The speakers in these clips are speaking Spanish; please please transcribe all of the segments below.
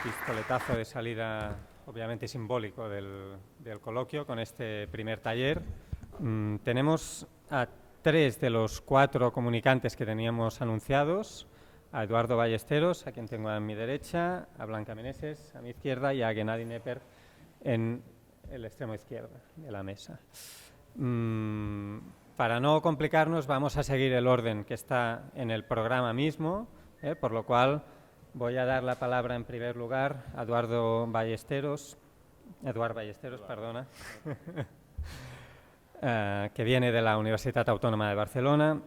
pistoletazo de salida, obviamente simbólico, del coloquio con este primer taller. Tenemos a 3 de los 4 comunicantes que teníamos anunciados: a Eduardo Ballesteros, a quien tengo a mi derecha, a Blanca Meneses a mi izquierda y a Gennady Neper en el extremo izquierdo de la mesa. Para no complicarnos, vamos a seguir el orden que está en el programa mismo, por lo cual voy a dar la palabra en primer lugar a Eduardo Ballesteros, perdona, que viene de la Universitat Autónoma de Barcelona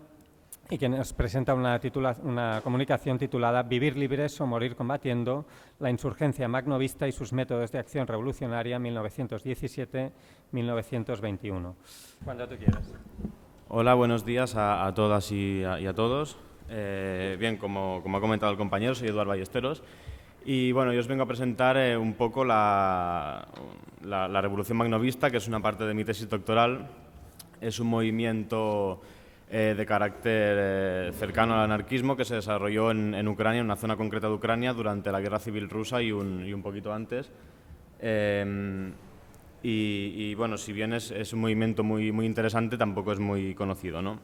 y que nos presenta una comunicación titulada «Vivir libres o morir combatiendo, la insurgencia magnovista y sus métodos de acción revolucionaria 1917-1921». Cuando tú quieras. Hola, buenos días a todas y a todos. Bien, como ha comentado el compañero, soy Eduardo Ballesteros y bueno, yo os vengo a presentar un poco la Revolución Magnovista, que es una parte de mi tesis doctoral. Es un movimiento de carácter cercano al anarquismo que se desarrolló en Ucrania, en una zona concreta de Ucrania, durante la Guerra Civil Rusa y un poquito antes. Y bueno, si bien es un movimiento muy interesante, tampoco es muy conocido, ¿no?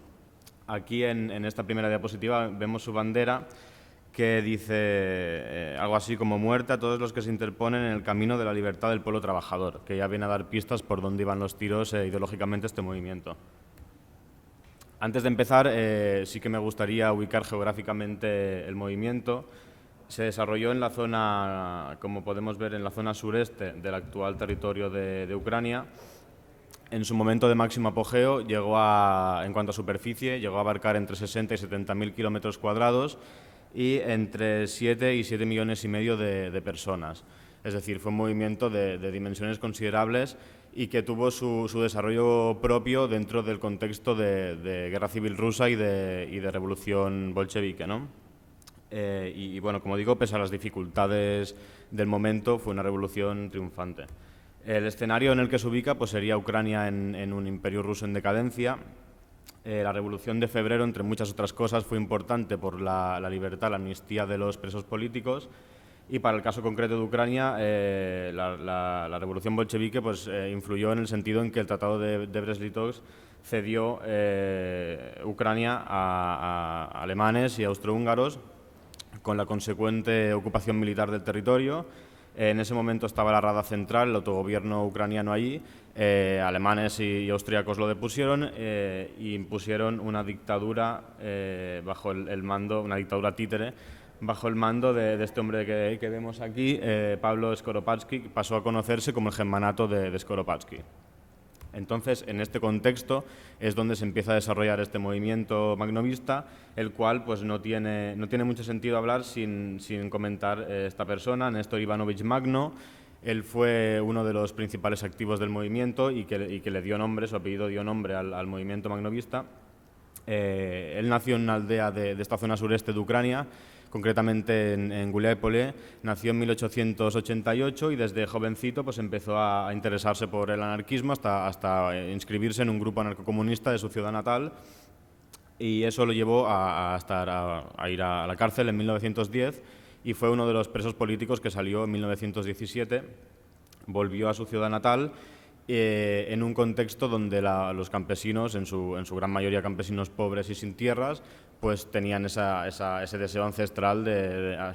Aquí en esta primera diapositiva vemos su bandera, que dice algo así como «Muerte a todos los que se interponen en el camino de la libertad del pueblo trabajador», que ya viene a dar pistas por dónde iban los tiros ideológicamente este movimiento. Antes de empezar, sí que me gustaría ubicar geográficamente el movimiento. Se desarrolló en la zona, como podemos ver, en la zona sureste del actual territorio de Ucrania. En su momento de máximo apogeo, en cuanto a superficie, llegó a abarcar entre 60 y 70.000 kilómetros cuadrados y entre 7 y 7,5 millones de personas. Es decir, fue un movimiento de dimensiones considerables y que tuvo su desarrollo propio dentro del contexto de Guerra Civil Rusa y de Revolución Bolchevique, ¿no? Y bueno, como digo, pese a las dificultades del momento, fue una revolución triunfante. El escenario en el que se ubica pues, sería Ucrania en un imperio ruso en decadencia. La Revolución de Febrero, entre muchas otras cosas, fue importante por la libertad, la amnistía de los presos políticos. Y para el caso concreto de Ucrania, la Revolución Bolchevique pues, influyó en el sentido en que el Tratado de Brest-Litovsk cedió Ucrania a alemanes y austrohúngaros, con la consecuente ocupación militar del territorio. En ese momento estaba la Rada Central, el autogobierno ucraniano allí, alemanes y austríacos lo depusieron e impusieron una dictadura bajo el mando, una dictadura títere, bajo el mando de este hombre que vemos aquí, Pablo Skoropadsky, que pasó a conocerse como el Hetmanato de Skoropadsky. Entonces, en este contexto es donde se empieza a desarrollar este movimiento magnovista, el cual pues, no tiene mucho sentido hablar sin comentar esta persona, Néstor Ivanovich Magno. Él fue uno de los principales activos del movimiento y que le dio nombre, su apellido dio nombre al movimiento magnovista. Él nació en una aldea de esta zona sureste de Ucrania, concretamente en Guliái-Polé. Nació en 1888 y desde jovencito pues, empezó a interesarse por el anarquismo hasta inscribirse en un grupo anarcocomunista de su ciudad natal, y eso lo llevó a ir a la cárcel en 1910 y fue uno de los presos políticos que salió en 1917. Volvió a su ciudad natal en un contexto donde los campesinos, en su gran mayoría campesinos pobres y sin tierras, pues tenían ese deseo ancestral de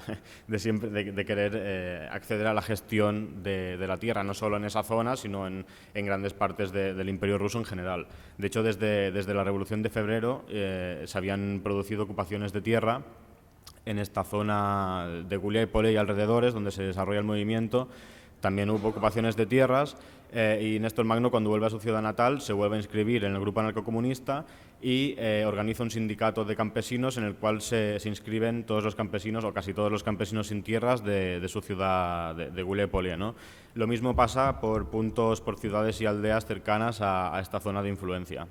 querer acceder a la gestión de la tierra, no solo en esa zona, sino en grandes partes del Imperio Ruso en general. De hecho, desde la Revolución de Febrero se habían producido ocupaciones de tierra en esta zona de Guliái-Polé y alrededores, donde se desarrolla el movimiento. También hubo ocupaciones de tierras y Néstor Magno, cuando vuelve a su ciudad natal, se vuelve a inscribir en el grupo anarcocomunista y organiza un sindicato de campesinos en el cual se inscriben todos los campesinos, o casi todos los campesinos sin tierras de su ciudad de Guliái-Polé, ¿no? Lo mismo pasa por ciudades y aldeas cercanas a esta zona de influencia.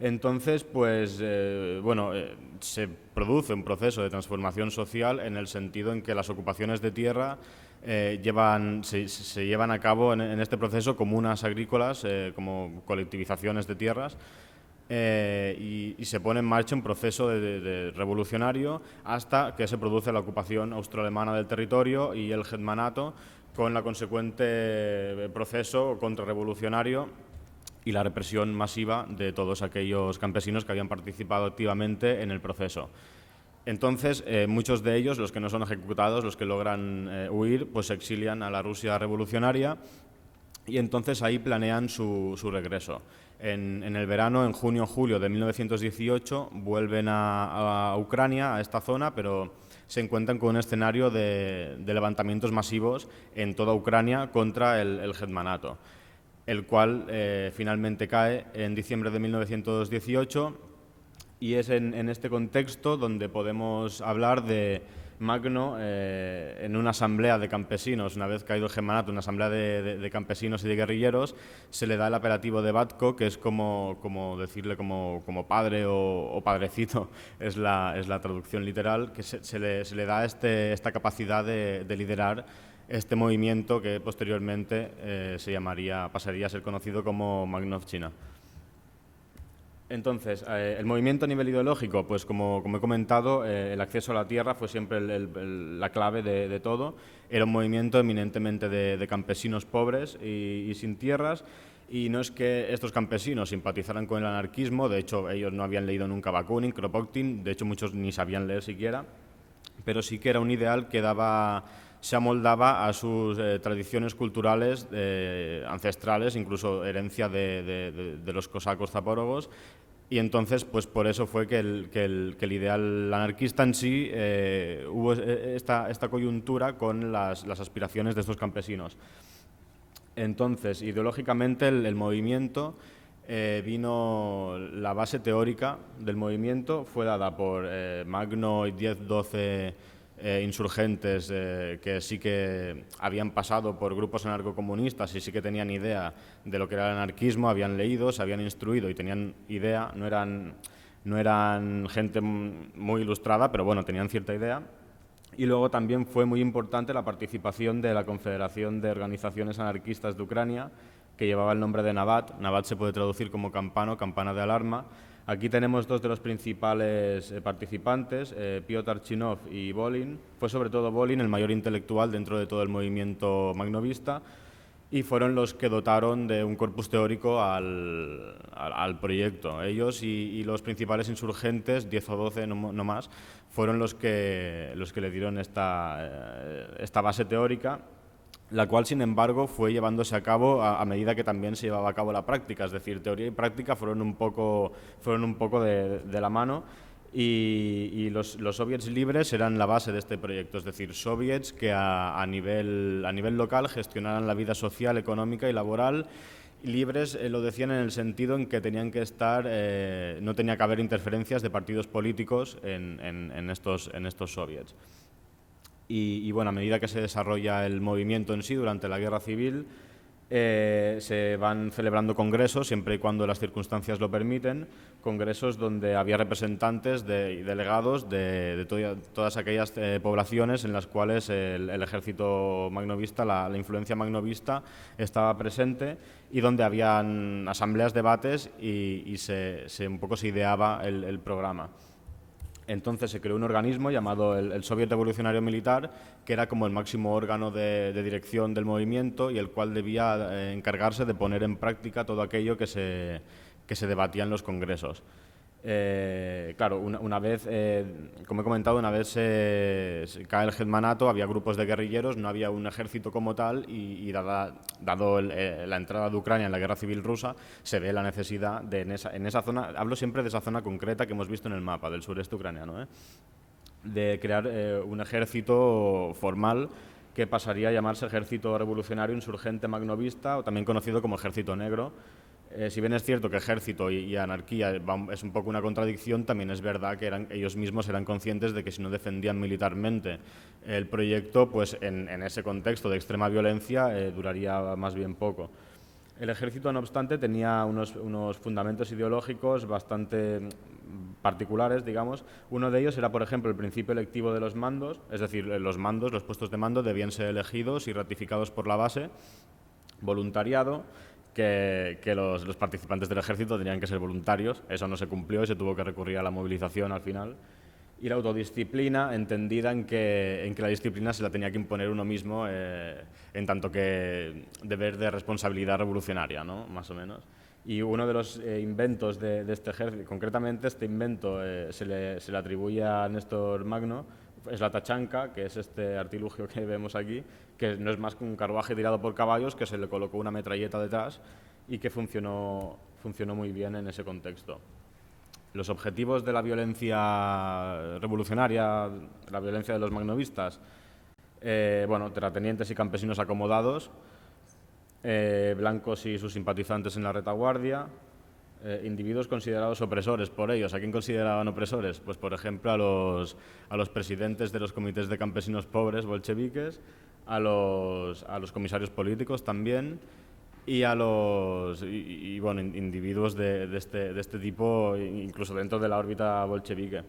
Entonces, pues, se produce un proceso de transformación social en el sentido en que las ocupaciones de tierra se llevan a cabo en este proceso comunas agrícolas, como colectivizaciones de tierras, y se pone en marcha un proceso de revolucionario hasta que se produce la ocupación austroalemana del territorio y el hetmanato, con la consecuente proceso contrarrevolucionario y la represión masiva de todos aquellos campesinos que habían participado activamente en el proceso. Entonces, muchos de ellos, los que no son ejecutados, los que logran huir, pues se exilian a la Rusia revolucionaria y entonces ahí planean su regreso. En el verano, en junio o julio de 1918, vuelven a Ucrania, a esta zona, pero se encuentran con un escenario de levantamientos masivos en toda Ucrania contra el hetmanato, el cual finalmente cae en diciembre de 1918, y es en este contexto donde podemos hablar de Magno en una asamblea de campesinos. Una vez caído el hetmanato, una asamblea de campesinos y de guerrilleros, se le da el apelativo de Batko, que es como decirle como padre o padrecito, es la traducción literal, que se le da esta capacidad de liderar este movimiento que posteriormente pasaría a ser conocido como Magnovщина. Entonces, el movimiento a nivel ideológico, pues como he comentado, el acceso a la tierra fue siempre la clave de todo. Era un movimiento eminentemente de campesinos pobres y sin tierras, y no es que estos campesinos simpatizaran con el anarquismo. De hecho, ellos no habían leído nunca Bakunin, Kropotkin, de hecho muchos ni sabían leer siquiera, pero sí que era un ideal que se amoldaba a sus tradiciones culturales ancestrales, incluso herencia de los cosacos zapórogos, y entonces pues por eso fue que el ideal anarquista en sí hubo esta coyuntura con las aspiraciones de estos campesinos. Entonces, ideológicamente el movimiento la base teórica del movimiento fue dada por Magno y 10-12 insurgentes que sí que habían pasado por grupos anarcocomunistas y sí que tenían idea de lo que era el anarquismo, habían leído, se habían instruido y tenían idea, no eran gente muy ilustrada, pero bueno, tenían cierta idea. Y luego también fue muy importante la participación de la Confederación de Organizaciones Anarquistas de Ucrania, que llevaba el nombre de Nabat. Nabat se puede traducir como campano, campana de alarma. Aquí tenemos dos de los principales participantes, Piotr Chinov y Volin. Fue sobre todo Volin el mayor intelectual dentro de todo el movimiento magnovista, y fueron los que dotaron de un corpus teórico al proyecto. Ellos y los principales insurgentes, 10 o 12 no más, fueron los que le dieron esta base teórica, la cual, sin embargo, fue llevándose a cabo a medida que también se llevaba a cabo la práctica. Es decir, teoría y práctica fueron un poco de la mano, y los soviets libres eran la base de este proyecto. Es decir, soviets que a nivel local gestionaran la vida social, económica y laboral. Libres lo decían en el sentido en que tenían que estar, no tenía que haber interferencias de partidos políticos en estos soviets. Y bueno, a medida que se desarrolla el movimiento en sí durante la guerra civil, se van celebrando congresos, siempre y cuando las circunstancias lo permiten, congresos donde había representantes y delegados de todas aquellas poblaciones en las cuales el ejército magnovista, la influencia magnovista estaba presente, y donde habían asambleas, debates y un poco se ideaba el programa. Entonces se creó un organismo llamado el Soviet Revolucionario Militar, que era como el máximo órgano de dirección del movimiento, y el cual debía encargarse de poner en práctica todo aquello que se debatía en los congresos. Claro, una vez, como he comentado, una vez se cae el hetmanato, había grupos de guerrilleros, no había un ejército como tal, y dado la entrada de Ucrania en la guerra civil rusa, se ve la necesidad de en esa zona, hablo siempre de esa zona concreta que hemos visto en el mapa del sureste ucraniano, de crear un ejército formal que pasaría a llamarse Ejército Revolucionario Insurgente Magnovista, o también conocido como Ejército Negro. Si bien es cierto que ejército y anarquía es un poco una contradicción, también es verdad que ellos mismos eran conscientes de que si no defendían militarmente el proyecto, pues en ese contexto de extrema violencia duraría más bien poco. El ejército, no obstante, tenía unos fundamentos ideológicos bastante particulares, digamos. Uno de ellos era, por ejemplo, el principio electivo de los mandos, es decir, los puestos de mando debían ser elegidos y ratificados por la base, voluntariado, que los participantes del ejército tenían que ser voluntarios. Eso no se cumplió y se tuvo que recurrir a la movilización al final. Y la autodisciplina, entendida en que la disciplina se la tenía que imponer uno mismo, en tanto que deber de responsabilidad revolucionaria, ¿no? Más o menos. Y uno de los inventos de este ejército, concretamente este invento se le atribuye a Néstor Magno, es la tachanka, que es este artilugio que vemos aquí, que no es más que un carruaje tirado por caballos, que se le colocó una metralleta detrás y que funcionó muy bien en ese contexto. Los objetivos de la violencia revolucionaria, la violencia de los magnovistas, bueno, terratenientes y campesinos acomodados, blancos y sus simpatizantes en la retaguardia, individuos considerados opresores por ellos. ¿A quién consideraban opresores? Pues, por ejemplo, a los presidentes de los comités de campesinos pobres bolcheviques, a los comisarios políticos también, y a los bueno, individuos de este tipo, incluso dentro de la órbita bolchevique.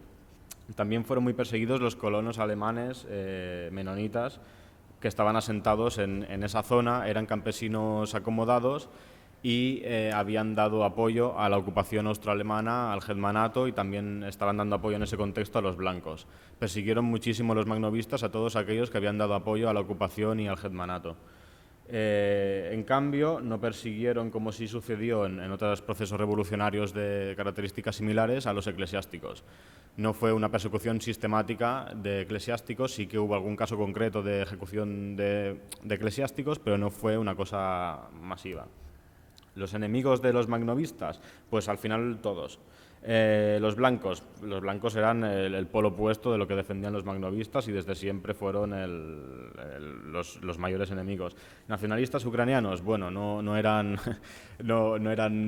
También fueron muy perseguidos los colonos alemanes menonitas que estaban asentados en esa zona, eran campesinos acomodados y habían dado apoyo a la ocupación austroalemana, al hetmanato, y también estaban dando apoyo en ese contexto a los blancos. Persiguieron muchísimo los magnovistas a todos aquellos que habían dado apoyo a la ocupación y al hetmanato. En cambio, no persiguieron, como sí sucedió en otros procesos revolucionarios de características similares, a los eclesiásticos. No fue una persecución sistemática de eclesiásticos, sí que hubo algún caso concreto de ejecución de eclesiásticos, pero no fue una cosa masiva. Los enemigos de los magnovistas, pues al final todos. Los blancos eran el polo opuesto de lo que defendían los magnovistas y desde siempre fueron los mayores enemigos. Nacionalistas ucranianos, bueno, no eran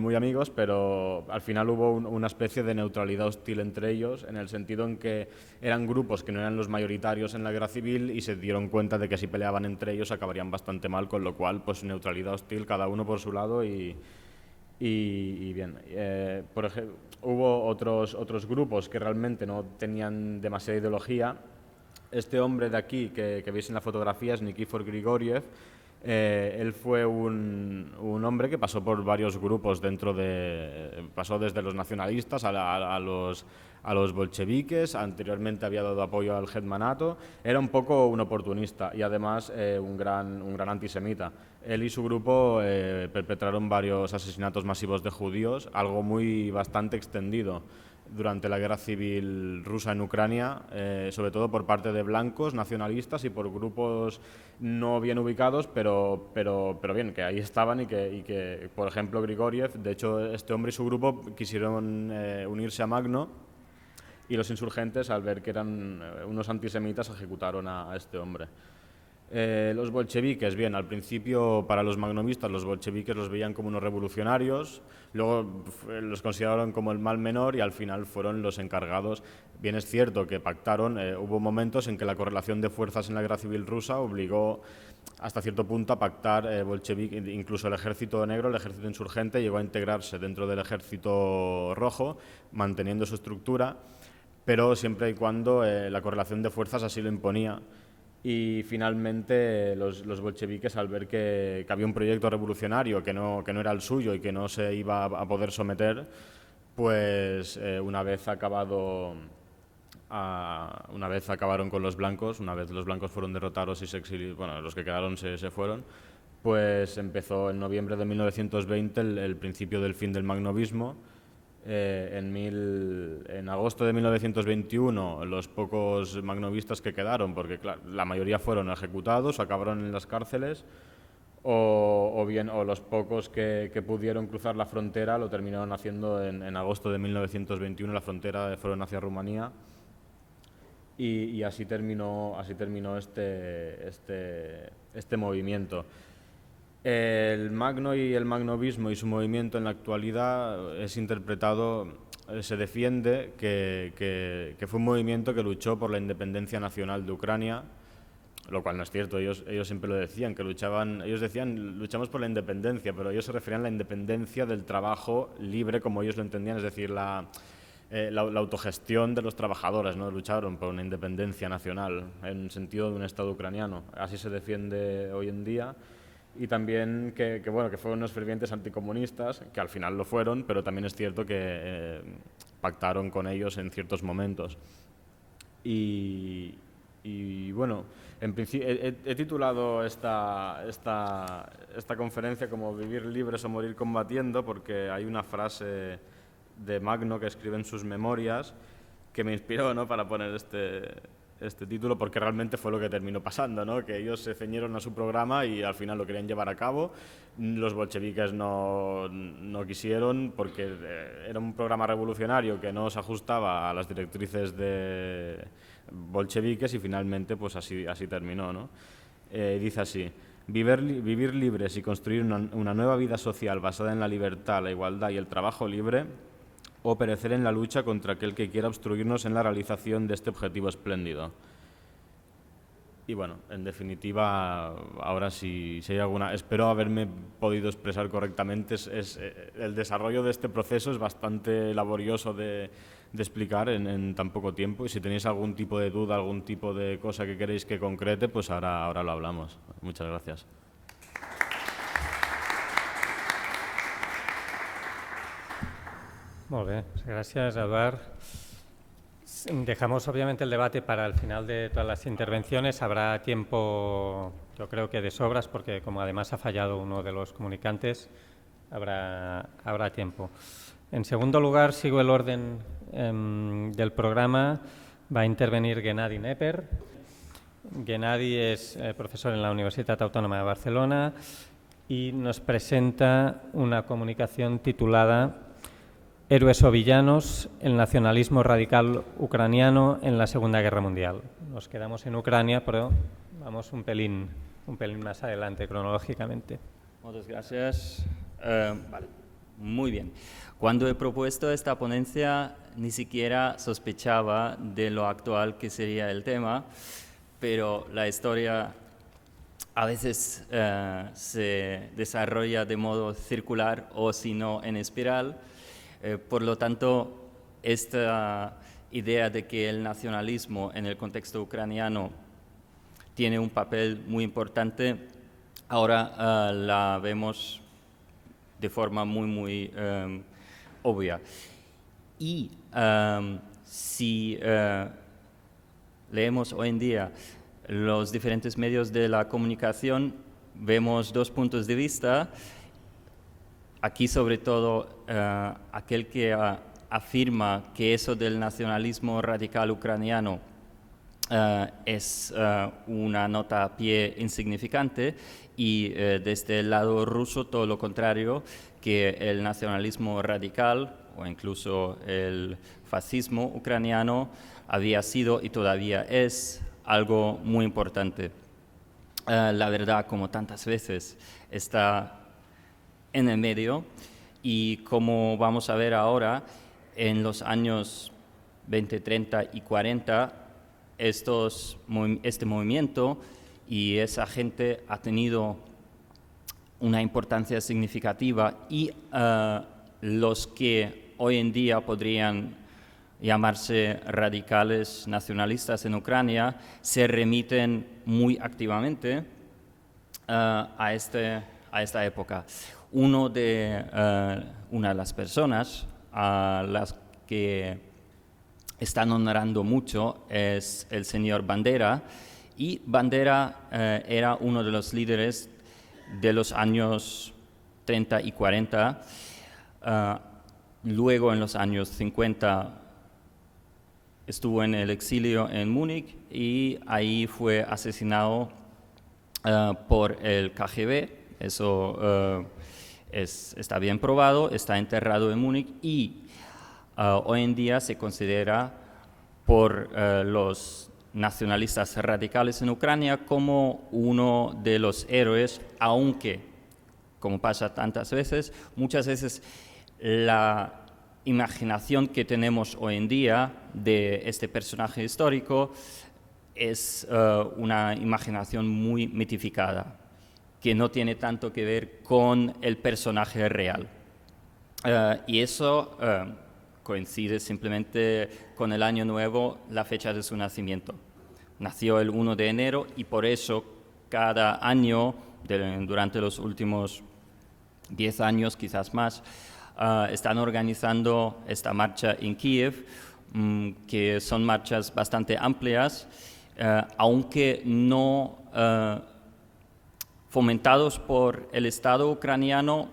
muy amigos, pero al final hubo una especie de neutralidad hostil entre ellos, en el sentido en que eran grupos que no eran los mayoritarios en la guerra civil y se dieron cuenta de que si peleaban entre ellos acabarían bastante mal, con lo cual, pues neutralidad hostil, cada uno por su lado y bien. Por ejemplo, hubo otros grupos que realmente no tenían demasiada ideología. Este hombre de aquí que veis en la fotografía es Nikifor Grigoriev. Él fue un hombre que pasó por varios grupos pasó desde los nacionalistas a los bolcheviques, anteriormente había dado apoyo al hetmanato, era un poco un oportunista y además un gran antisemita. Él y su grupo perpetraron varios asesinatos masivos de judíos, algo bastante extendido durante la guerra civil rusa en Ucrania, sobre todo por parte de blancos nacionalistas y por grupos no bien ubicados, pero bien, que ahí estaban y que, por ejemplo, Grigoriev, de hecho, este hombre y su grupo quisieron unirse a Magno, y los insurgentes, al ver que eran unos antisemitas, ejecutaron a este hombre. Los bolcheviques, bien, al principio para los magnovistas los bolcheviques los veían como unos revolucionarios, luego los consideraron como el mal menor y al final fueron los encargados. Bien, es cierto que pactaron, hubo momentos en que la correlación de fuerzas en la guerra civil rusa obligó hasta cierto punto a pactar bolchevique, incluso el ejército negro, el ejército insurgente, llegó a integrarse dentro del ejército rojo, manteniendo su estructura, pero siempre y cuando la correlación de fuerzas así lo imponía. Y finalmente los bolcheviques, al ver que había un proyecto revolucionario que no era el suyo y que no se iba a poder someter, pues una vez acabaron con los blancos, una vez los blancos fueron derrotados y los que quedaron se fueron, pues empezó en noviembre de 1920 el principio del fin del magnovismo. En agosto de 1921 los pocos magnovistas que quedaron, porque claro, la mayoría fueron ejecutados, acabaron en las cárceles, o los pocos que pudieron cruzar la frontera lo terminaron haciendo en agosto de 1921, la frontera fueron hacia Rumanía, y así terminó este movimiento. El Magno y el magnovismo y su movimiento en la actualidad es interpretado, se defiende que fue un movimiento que luchó por la independencia nacional de Ucrania, lo cual no es cierto. Ellos siempre lo decían, ellos decían luchamos por la independencia, pero ellos se referían a la independencia del trabajo libre como ellos lo entendían, es decir, la autogestión de los trabajadores, ¿no? Lucharon por una independencia nacional en sentido de un Estado ucraniano. Así se defiende hoy en día. y también que fueron unos fervientes anticomunistas, que al final lo fueron, pero también es cierto que pactaron con ellos en ciertos momentos. Y bueno, en principio he titulado esta conferencia como Vivir libres o morir combatiendo, porque hay una frase de Magno que escribe en sus memorias que me inspiró, ¿no?, para poner este título, porque realmente fue lo que terminó pasando, ¿no?, que ellos se ceñieron a su programa y al final lo querían llevar a cabo. Los bolcheviques no quisieron, porque era un programa revolucionario que no se ajustaba a las directrices de bolcheviques, y finalmente pues así terminó, ¿no? Dice así: vivir libres y construir una nueva vida social basada en la libertad, la igualdad y el trabajo libre, o perecer en la lucha contra aquel que quiera obstruirnos en la realización de este objetivo espléndido. Y bueno, en definitiva, ahora si hay alguna... Espero haberme podido expresar correctamente. El desarrollo de este proceso es bastante laborioso de explicar en tan poco tiempo, y si tenéis algún tipo de duda, algún tipo de cosa que queréis que concrete, pues ahora lo hablamos. Muchas gracias. Molt bé, gràcies, Eduard. Dejamos obviamente el debate para el final de todas las intervenciones. Habrá tiempo, yo creo que de sobras, porque como además ha fallado uno de los comunicantes, habrá tiempo. En segundo lugar, sigo el orden del programa. Va a intervenir Gennady Neper. Gennady es profesor en la Universitat Autònoma de Barcelona y nos presenta una comunicación titulada Héroes o villanos, el nacionalismo radical ucraniano en la Segunda Guerra Mundial. Nos quedamos en Ucrania, pero vamos un pelín más adelante cronológicamente. Muchas gracias. Vale, muy bien. Cuando he propuesto esta ponencia, ni siquiera sospechaba de lo actual que sería el tema, pero la historia a veces se desarrolla de modo circular o, si no, en espiral. Por lo tanto, esta idea de que el nacionalismo en el contexto ucraniano tiene un papel muy importante, ahora la vemos de forma muy obvia. Y si leemos hoy en día los diferentes medios de la comunicación, vemos dos puntos de vista. Aquí, sobre todo, aquel que afirma que eso del nacionalismo radical ucraniano es una nota a pie insignificante, y desde el lado ruso todo lo contrario, que el nacionalismo radical o incluso el fascismo ucraniano había sido y todavía es algo muy importante. La verdad, como tantas veces, está en el medio, y como vamos a ver ahora, en los años 20, 30 y 40, este movimiento y esa gente ha tenido una importancia significativa, y los que hoy en día podrían llamarse radicales nacionalistas en Ucrania se remiten muy activamente a esta época. Una de las personas a las que están honorando mucho es el señor Bandera, y Bandera era uno de los líderes de los años 30 y 40. Luego, en los años 50, estuvo en el exilio en Múnich y ahí fue asesinado por el KGB. Eso está bien probado, está enterrado en Múnich, y hoy en día se considera por los nacionalistas radicales en Ucrania como uno de los héroes, aunque, como pasa tantas veces, muchas veces la imaginación que tenemos hoy en día de este personaje histórico es una imaginación muy mitificada, que no tiene tanto que ver con el personaje real. Y eso coincide simplemente con el año nuevo, la fecha de su nacimiento. Nació el 1 de enero y por eso cada año durante los últimos 10 años, quizás más, están organizando esta marcha en Kiev, que son marchas bastante amplias, aunque no fomentados por el Estado ucraniano,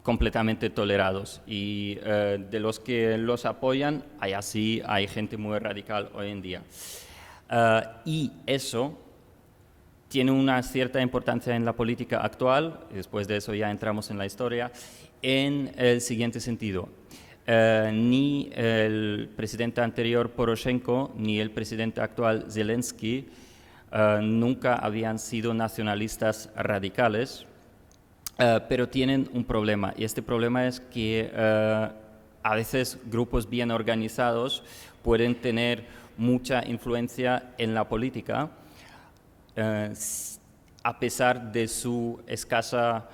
completamente tolerados. Y de los que los apoyan, hay gente muy radical hoy en día. Y eso tiene una cierta importancia en la política actual, después de eso ya entramos en la historia, en el siguiente sentido. Ni el presidente anterior Poroshenko ni el presidente actual Zelensky nunca habían sido nacionalistas radicales, pero tienen un problema, y este problema es que a veces grupos bien organizados pueden tener mucha influencia en la política, a pesar de su escasa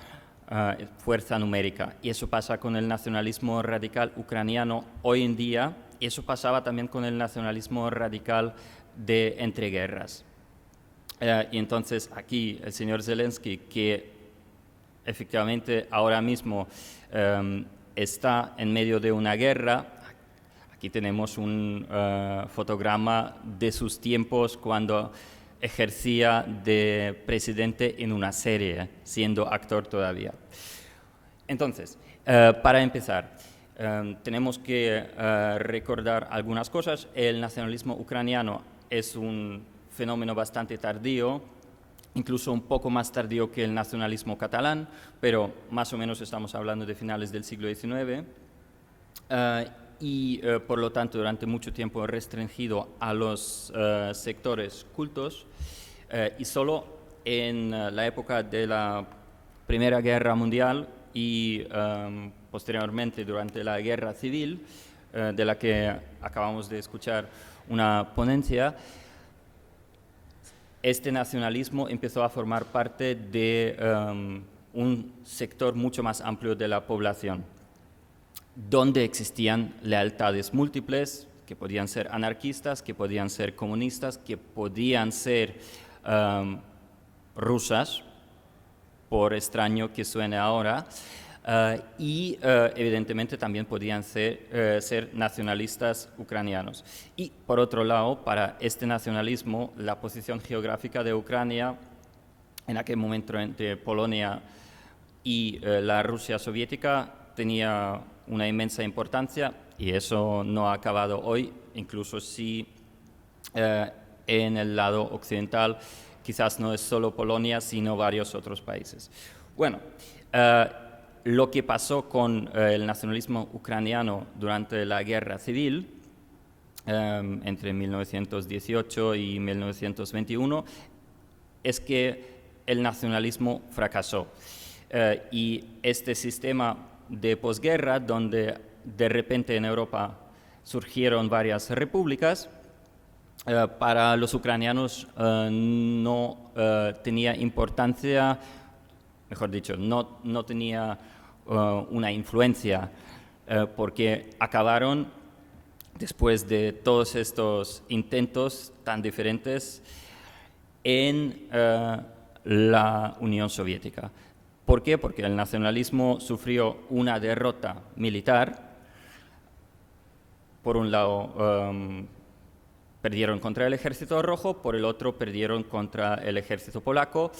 fuerza numérica. Y eso pasa con el nacionalismo radical ucraniano hoy en día, y eso pasaba también con el nacionalismo radical de entreguerras. Y entonces aquí el señor Zelensky, que efectivamente ahora mismo está en medio de una guerra. Aquí tenemos un fotograma de sus tiempos cuando ejercía de presidente en una serie, siendo actor todavía. Entonces, para empezar, tenemos que recordar algunas cosas. El nacionalismo ucraniano es un fenómeno bastante tardío, incluso un poco más tardío que el nacionalismo catalán, pero más o menos estamos hablando de finales del siglo XIX, y por lo tanto durante mucho tiempo restringido a los sectores cultos, y solo en la época de la Primera Guerra Mundial y posteriormente durante la Guerra Civil, de la que acabamos de escuchar una ponencia, este nacionalismo empezó a formar parte de un sector mucho más amplio de la población, donde existían lealtades múltiples, que podían ser anarquistas, que podían ser comunistas, que podían ser rusas, por extraño que suene ahora, y evidentemente también podían ser nacionalistas ucranianos. Y por otro lado, para este nacionalismo, la posición geográfica de Ucrania, en aquel momento entre Polonia y la Rusia soviética, tenía una inmensa importancia, y eso no ha acabado hoy, incluso si en el lado occidental quizás no es solo Polonia, sino varios otros países. Bueno, lo que pasó con el nacionalismo ucraniano durante la Guerra Civil, entre 1918 y 1921, es que el nacionalismo fracasó. Y este sistema de posguerra, donde de repente en Europa surgieron varias repúblicas, para los ucranianos no tenía importancia, mejor dicho, no tenía una influencia, porque acabaron, después de todos estos intentos tan diferentes, en la Unión Soviética. ¿Por qué? Porque el nacionalismo sufrió una derrota militar. Por un lado, perdieron contra el Ejército Rojo, por el otro perdieron contra el Ejército Polaco.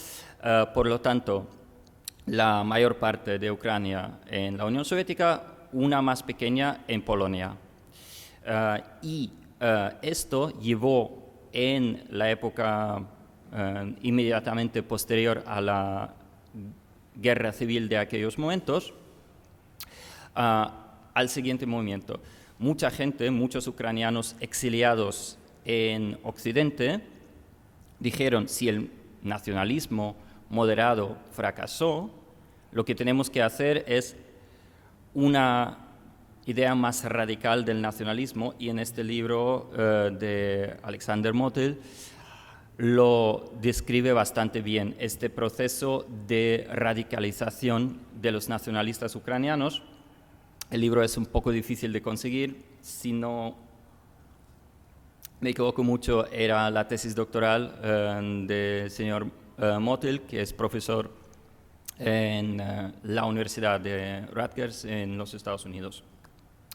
Por lo tanto, la mayor parte de Ucrania en la Unión Soviética, una más pequeña en Polonia. Y esto llevó en la época inmediatamente posterior a la guerra civil de aquellos momentos al siguiente movimiento. Mucha gente, muchos ucranianos exiliados en Occidente, dijeron: si el nacionalismo moderado fracasó, lo que tenemos que hacer es una idea más radical del nacionalismo, y en este libro de Alexander Motyl lo describe bastante bien, este proceso de radicalización de los nacionalistas ucranianos. El libro es un poco difícil de conseguir, si no me equivoco mucho, era la tesis doctoral del señor Motyl, que es profesor en la Universidad de Rutgers en los Estados Unidos.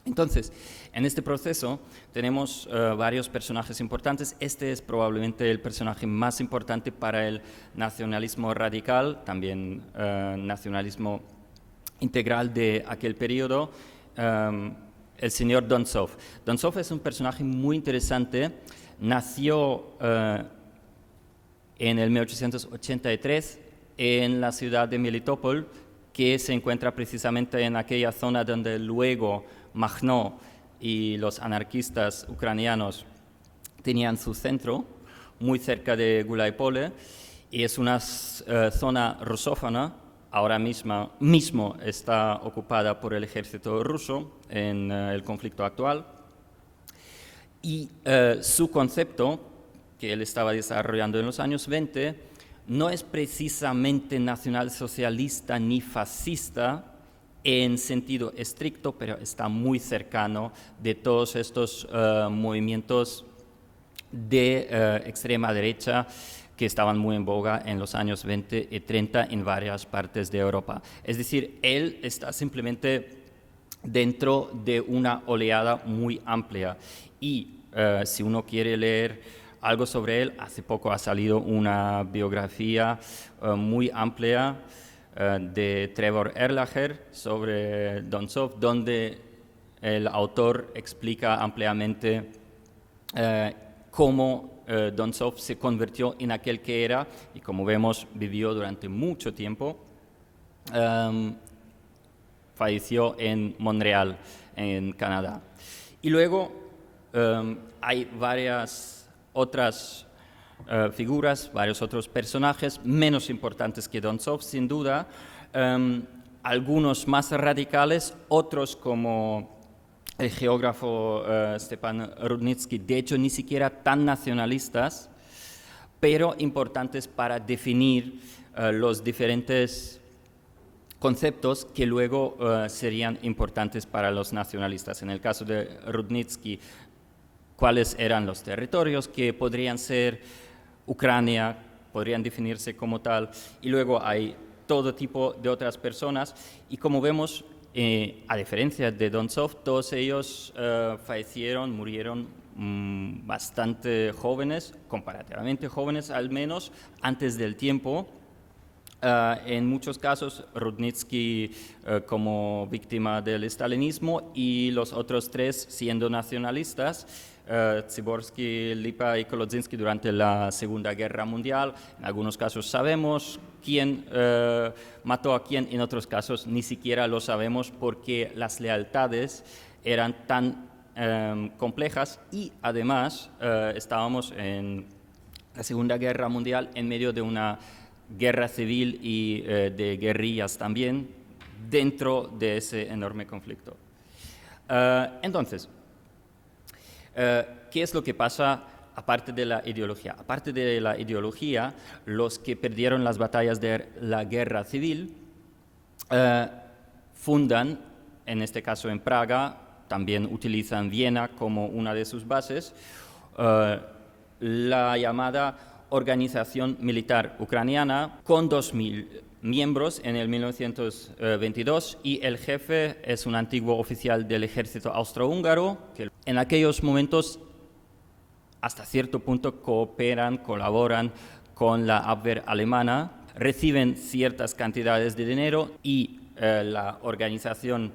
Entonces, en este proceso tenemos varios personajes importantes. Este es probablemente el personaje más importante para el nacionalismo radical, también nacionalismo integral de aquel periodo, el señor Dontsov. Dontsov es un personaje muy interesante. Nació en el 1883 en la ciudad de Melitopol, que se encuentra precisamente en aquella zona donde luego Makhno y los anarquistas ucranianos tenían su centro, muy cerca de Gulaipole, y es una zona rusófona. Ahora mismo está ocupada por el ejército ruso en el conflicto actual. Y su concepto, que él estaba desarrollando en los años 20, no es precisamente nacionalsocialista ni fascista en sentido estricto, pero está muy cercano de todos estos movimientos de extrema derecha que estaban muy en boga en los años 20 y 30 en varias partes de Europa. Es decir, él está simplemente dentro de una oleada muy amplia. Y si uno quiere leer algo sobre él, hace poco ha salido una biografía muy amplia de Trevor Erlacher sobre Dontsov, donde el autor explica ampliamente cómo Dontsov se convirtió en aquel que era, y como vemos vivió durante mucho tiempo. Falleció en Montreal, en Canadá. Y luego hay varias otras figuras, varios otros personajes menos importantes que Dontsov, sin duda, algunos más radicales, otros como el geógrafo Stepan Rudnitsky, de hecho ni siquiera tan nacionalistas, pero importantes para definir los diferentes conceptos que luego serían importantes para los nacionalistas. En el caso de Rudnitsky, cuáles eran los territorios que podrían ser Ucrania, podrían definirse como tal, y luego hay todo tipo de otras personas, y como vemos, a diferencia de Dontsov, todos ellos murieron bastante jóvenes, comparativamente jóvenes al menos, antes del tiempo. En muchos casos, Rudnitsky como víctima del estalinismo y los otros tres siendo nacionalistas, Zyborski, Lipa y Kolodzinski durante la Segunda Guerra Mundial. En algunos casos sabemos quién mató a quién, en otros casos ni siquiera lo sabemos porque las lealtades eran tan complejas y además estábamos en la Segunda Guerra Mundial en medio de una guerra civil y de guerrillas también dentro de ese enorme conflicto. Entonces, ¿qué es lo que pasa aparte de la ideología? Aparte de la ideología, los que perdieron las batallas de la guerra civil fundan, en este caso en Praga, también utilizan Viena como una de sus bases, la llamada Organización Militar Ucraniana, con 2.000 miembros en el 1922, y el jefe es un antiguo oficial del ejército austrohúngaro, que en aquellos momentos hasta cierto punto colaboran con la Abwehr alemana, reciben ciertas cantidades de dinero y la organización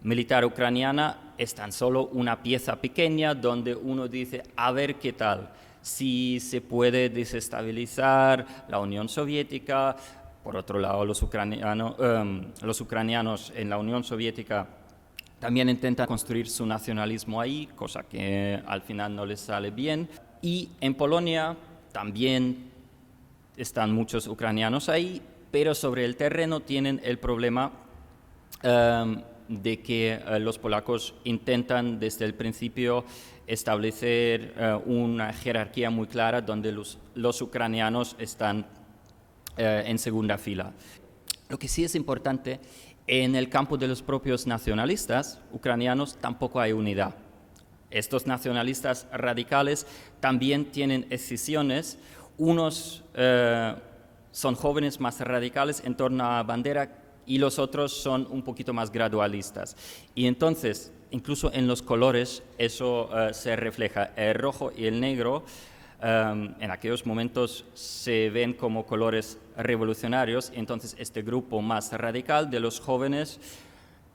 militar ucraniana es tan solo una pieza pequeña donde uno dice, a ver qué tal, si se puede desestabilizar la Unión Soviética. Por otro lado, los ucranianos en la Unión Soviética también intentan construir su nacionalismo ahí, cosa que al final no les sale bien. Y en Polonia también están muchos ucranianos ahí, pero sobre el terreno tienen el problema de que los polacos intentan desde el principio establecer una jerarquía muy clara donde los ucranianos están en segunda fila. Lo que sí es importante, en el campo de los propios nacionalistas ucranianos tampoco hay unidad. Estos nacionalistas radicales también tienen escisiones, unos son jóvenes más radicales en torno a Bandera y los otros son un poquito más gradualistas. Y entonces, incluso en los colores, eso se refleja. El rojo y el negro en aquellos momentos se ven como colores revolucionarios, y entonces este grupo más radical de los jóvenes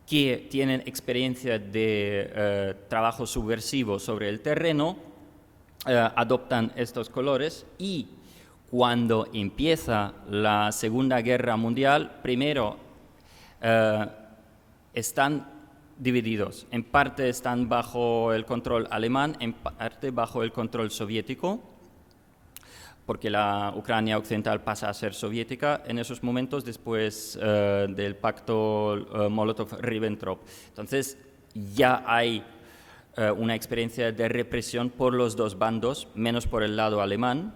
que tienen experiencia de trabajo subversivo sobre el terreno, adoptan estos colores, y cuando empieza la Segunda Guerra Mundial, primero están divididos. En parte están bajo el control alemán, en parte bajo el control soviético, porque la Ucrania occidental pasa a ser soviética en esos momentos después del pacto Molotov-Ribbentrop. Entonces ya hay una experiencia de represión por los dos bandos, menos por el lado alemán,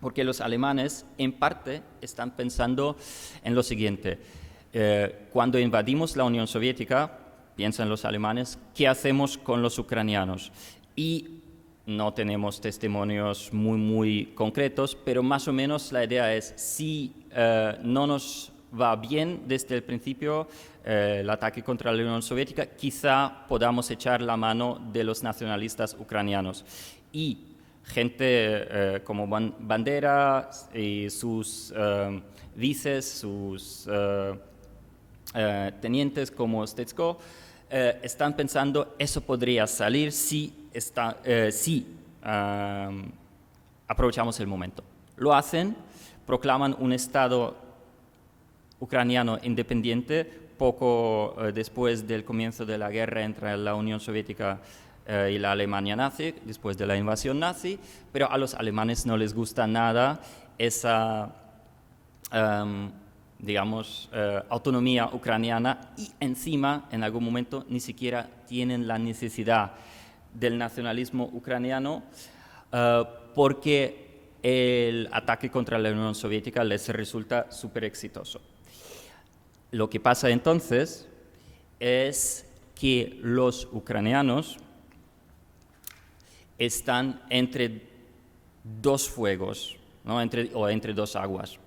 porque los alemanes en parte están pensando en lo siguiente. Cuando invadimos la Unión Soviética, piensan los alemanes, ¿qué hacemos con los ucranianos? Y no tenemos testimonios muy concretos, pero más o menos la idea es, si no nos va bien desde el principio el ataque contra la Unión Soviética, quizá podamos echar la mano de los nacionalistas ucranianos. Y gente como Bandera y sus vices, sus tenientes como Stetsko, están pensando, eso podría salir si aprovechamos el momento. Lo hacen, proclaman un Estado ucraniano independiente poco después del comienzo de la guerra entre la Unión Soviética y la Alemania nazi, después de la invasión nazi, pero a los alemanes no les gusta nada esa autonomía ucraniana, y encima en algún momento ni siquiera tienen la necesidad del nacionalismo ucraniano porque el ataque contra la Unión Soviética les resulta súper exitoso. Lo que pasa entonces es que los ucranianos están entre dos fuegos, ¿no? entre dos aguas.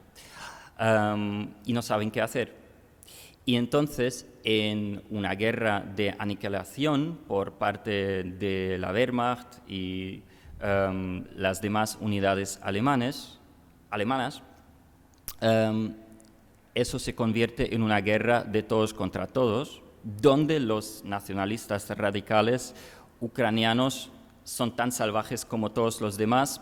Y no saben qué hacer. Y entonces, en una guerra de aniquilación por parte de la Wehrmacht y las demás unidades alemanas, eso se convierte en una guerra de todos contra todos, donde los nacionalistas radicales ucranianos son tan salvajes como todos los demás,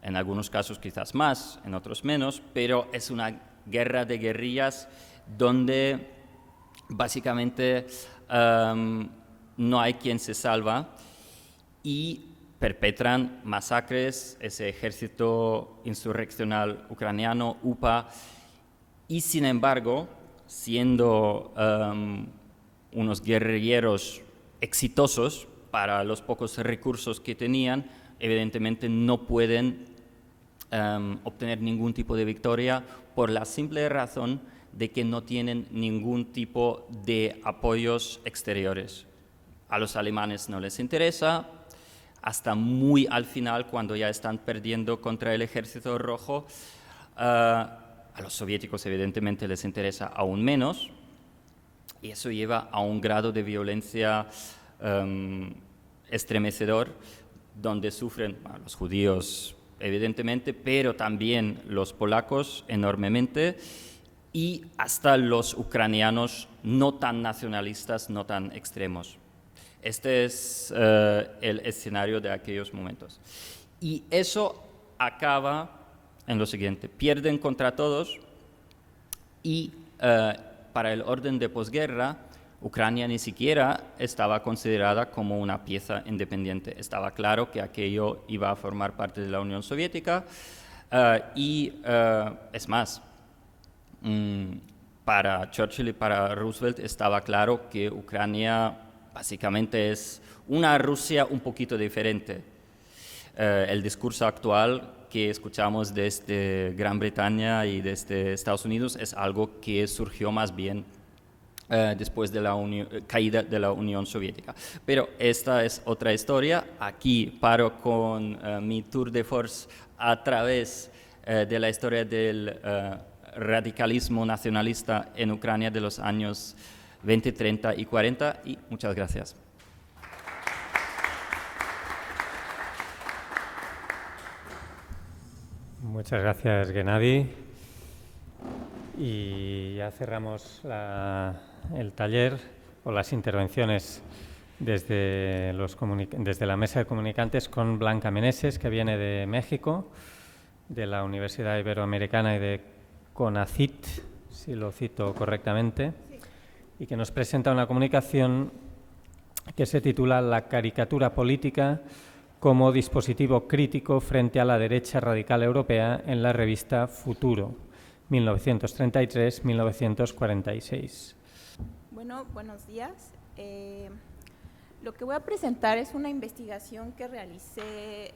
en algunos casos quizás más, en otros menos, pero es una guerra de guerrillas donde básicamente no hay quien se salva, y perpetran masacres, ese ejército insurreccional ucraniano, UPA, y sin embargo, siendo unos guerrilleros exitosos para los pocos recursos que tenían, evidentemente no pueden obtener ningún tipo de victoria por la simple razón de que no tienen ningún tipo de apoyos exteriores. A los alemanes no les interesa, hasta muy al final, cuando ya están perdiendo contra el Ejército Rojo, a los soviéticos evidentemente les interesa aún menos, y eso lleva a un grado de violencia estremecedor, donde sufren los judíos evidentemente, pero también los polacos enormemente, y hasta los ucranianos no tan nacionalistas, no tan extremos. Este es el escenario de aquellos momentos. Y eso acaba en lo siguiente: pierden contra todos, y para el orden de posguerra, Ucrania ni siquiera estaba considerada como una pieza independiente. Estaba claro que aquello iba a formar parte de la Unión Soviética, y es más, para Churchill y para Roosevelt estaba claro que Ucrania básicamente es una Rusia un poquito diferente. El discurso actual que escuchamos desde Gran Bretaña y desde Estados Unidos es algo que surgió más bien después de la caída de la Unión Soviética. Pero esta es otra historia. Aquí paro con mi tour de force a través de la historia del radicalismo nacionalista en Ucrania de los años 20, 30 y 40. Y muchas gracias. Muchas gracias, Gennady. Y ya cerramos el taller o las intervenciones desde la mesa de comunicantes con Blanca Meneses, que viene de México, de la Universidad Iberoamericana y de CONACYT, si lo cito correctamente, sí, y que nos presenta una comunicación que se titula La caricatura política como dispositivo crítico frente a la derecha radical europea en la revista Futuro, 1933-1946. Bueno, buenos días. Lo que voy a presentar es una investigación que realicé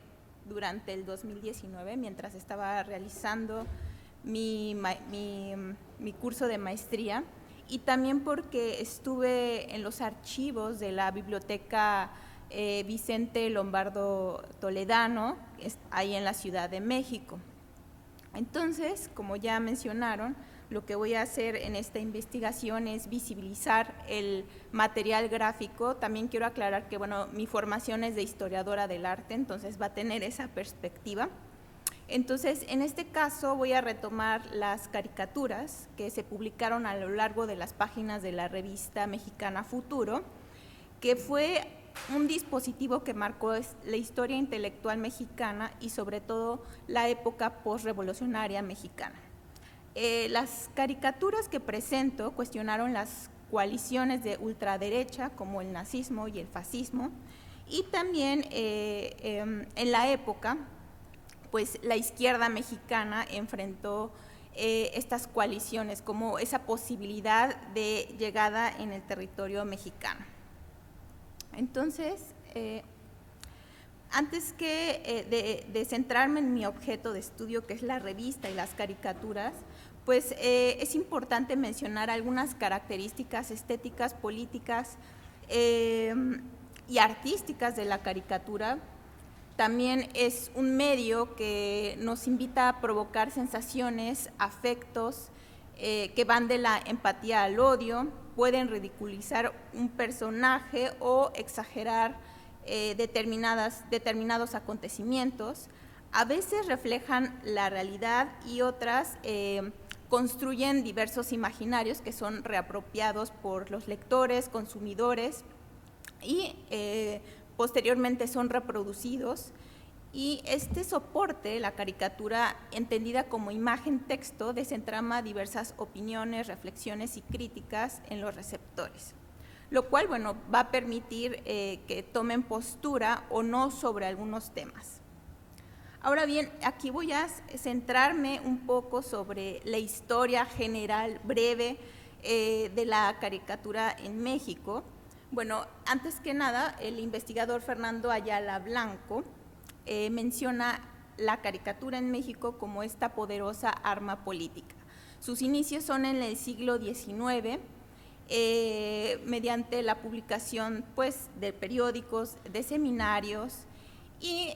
durante el 2019, mientras estaba realizando mi curso de maestría, y también porque estuve en los archivos de la biblioteca Vicente Lombardo Toledano, ahí en la Ciudad de México. Entonces, como ya mencionaron, lo que voy a hacer en esta investigación es visibilizar el material gráfico. También quiero aclarar que, bueno, mi formación es de historiadora del arte, entonces va a tener esa perspectiva. Entonces, en este caso voy a retomar las caricaturas que se publicaron a lo largo de las páginas de la revista mexicana Futuro, que fue un dispositivo que marcó la historia intelectual mexicana y sobre todo la época postrevolucionaria mexicana. Las caricaturas que presento cuestionaron las coaliciones de ultraderecha como el nazismo y el fascismo, y también en la época pues la izquierda mexicana enfrentó estas coaliciones como esa posibilidad de llegada en el territorio mexicano. Entonces, antes de centrarme en mi objeto de estudio, que es la revista y las caricaturas, pues es importante mencionar algunas características estéticas, políticas y artísticas de la caricatura. También es un medio que nos invita a provocar sensaciones, afectos que van de la empatía al odio, pueden ridiculizar un personaje o exagerar determinados acontecimientos. A veces reflejan la realidad y otras construyen diversos imaginarios que son reapropiados por los lectores, consumidores y posteriormente son reproducidos. Y este soporte, la caricatura, entendida como imagen-texto, desentrama diversas opiniones, reflexiones y críticas en los receptores, lo cual, bueno, va a permitir que tomen postura o no sobre algunos temas. Ahora bien, aquí voy a centrarme un poco sobre la historia general, breve, de la caricatura en México. Bueno, antes que nada, el investigador Fernando Ayala Blanco menciona la caricatura en México como esta poderosa arma política. Sus inicios son en el siglo XIX, mediante la publicación pues, de periódicos, de seminarios y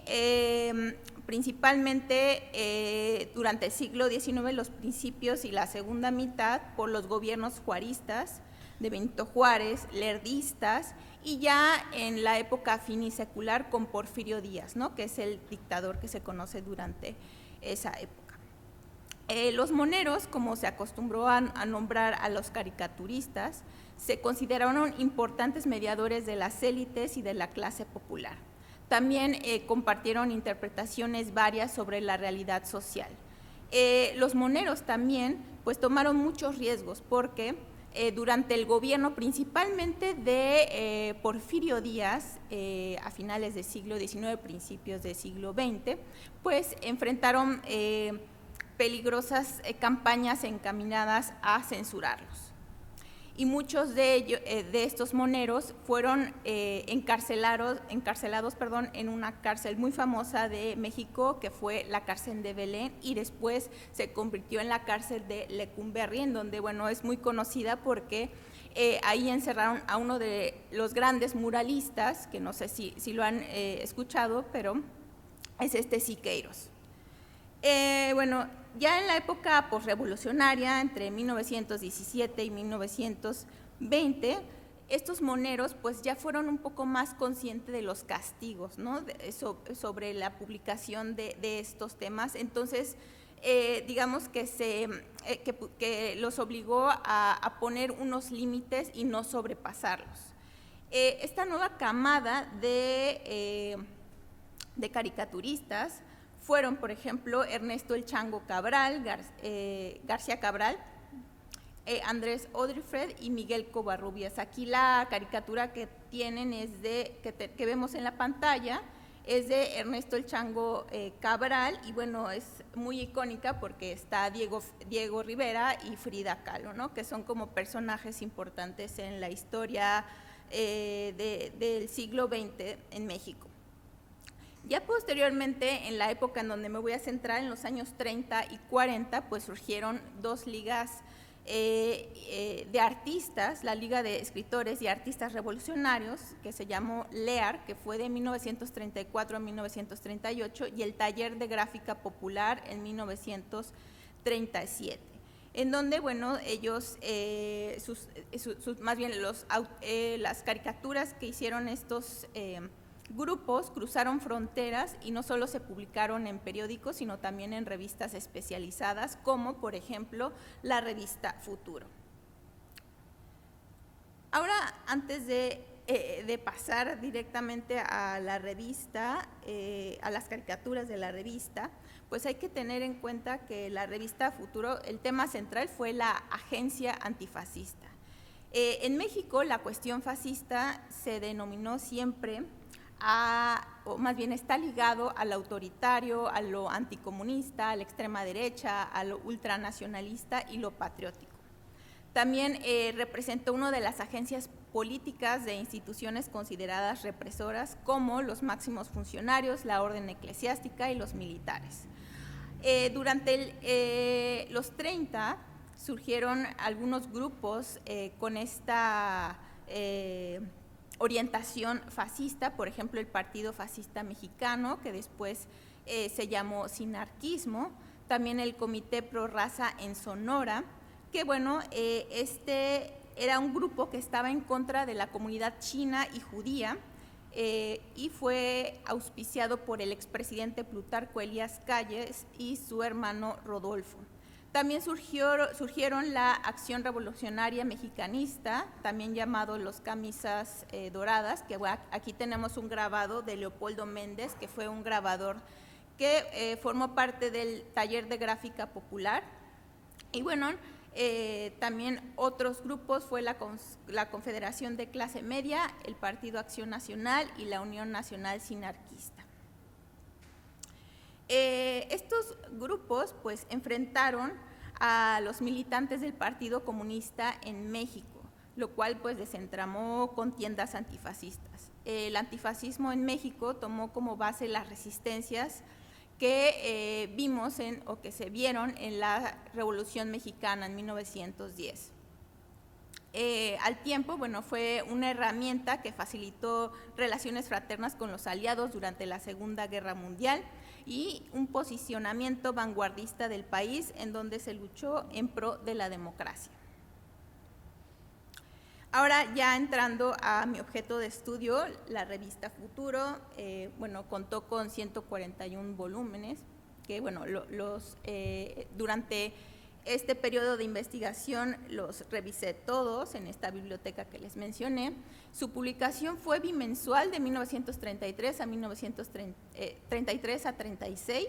principalmente durante el siglo XIX, los principios y la segunda mitad por los gobiernos juaristas de Benito Juárez, lerdistas, y ya en la época finisecular con Porfirio Díaz, ¿no?, que es el dictador que se conoce durante esa época. Los moneros, como se acostumbró a nombrar a los caricaturistas, se consideraron importantes mediadores de las élites y de la clase popular. También compartieron interpretaciones varias sobre la realidad social. Los moneros también pues, tomaron muchos riesgos porque durante el gobierno principalmente de Porfirio Díaz, a finales del siglo XIX, principios del siglo XX, pues enfrentaron peligrosas campañas encaminadas a censurarlos. Y muchos de estos moneros fueron encarcelados en una cárcel muy famosa de México, que fue la cárcel de Belén, y después se convirtió en la cárcel de Lecumberri, en donde, bueno, es muy conocida porque ahí encerraron a uno de los grandes muralistas, que no sé si lo han escuchado, pero es Siqueiros. Bueno, ya en la época posrevolucionaria, entre 1917 y 1920, estos moneros pues ya fueron un poco más conscientes de los castigos, ¿no? Sobre la publicación de estos temas. Entonces, digamos que, que los obligó a poner unos límites y no sobrepasarlos. Esta nueva camada de caricaturistas fueron, por ejemplo, Ernesto El Chango Cabral, García Cabral, Andrés Odrifred y Miguel Covarrubias. Aquí la caricatura que tienen es que vemos en la pantalla es de Ernesto El Chango Cabral, y bueno, es muy icónica porque está Diego Rivera y Frida Kahlo, ¿no? Que son como personajes importantes en la historia del siglo XX en México. Ya posteriormente, en la época en donde me voy a centrar, en los años 30 y 40, pues surgieron dos ligas de artistas, la Liga de Escritores y Artistas Revolucionarios, que se llamó LEAR, que fue de 1934 a 1938, y el Taller de Gráfica Popular en 1937. En donde, bueno, ellos, más bien las caricaturas que hicieron estos grupos cruzaron fronteras y no solo se publicaron en periódicos, sino también en revistas especializadas, como por ejemplo la revista Futuro. Ahora, antes de pasar directamente a la revista, a las caricaturas de la revista, pues hay que tener en cuenta que la revista Futuro, el tema central fue la agencia antifascista. En México, la cuestión fascista se denominó siempre o más bien está ligado al autoritario, a lo anticomunista, a la extrema derecha, a lo ultranacionalista y lo patriótico. También representó una de las agencias políticas de instituciones consideradas represoras, como los máximos funcionarios, la orden eclesiástica y los militares. Durante los 30 surgieron algunos grupos con esta orientación fascista, por ejemplo, el Partido Fascista Mexicano, que después se llamó Sinarquismo, también el Comité Pro Raza en Sonora, que bueno, este era un grupo que estaba en contra de la comunidad china y judía, y fue auspiciado por el expresidente Plutarco Elías Calles y su hermano Rodolfo. También surgieron la Acción Revolucionaria Mexicanista, también llamado los Camisas Doradas, que aquí tenemos un grabado de Leopoldo Méndez, que fue un grabador que formó parte del Taller de Gráfica Popular. Y bueno, también otros grupos fue la Confederación de Clase Media, el Partido Acción Nacional y la Unión Nacional Sinarquista. Estos grupos pues enfrentaron a los militantes del Partido Comunista en México, lo cual pues desentramó contiendas antifascistas. El antifascismo en México tomó como base las resistencias que vimos o que se vieron en la Revolución Mexicana en 1910. Al tiempo, bueno, fue una herramienta que facilitó relaciones fraternas con los aliados durante la Segunda Guerra Mundial y un posicionamiento vanguardista del país en donde se luchó en pro de la democracia. Ahora, ya entrando a mi objeto de estudio, la revista Futuro, bueno, contó con 141 volúmenes, que bueno, durante este periodo de investigación los revisé todos en esta biblioteca que les mencioné. Su publicación fue bimensual de 1933 a 36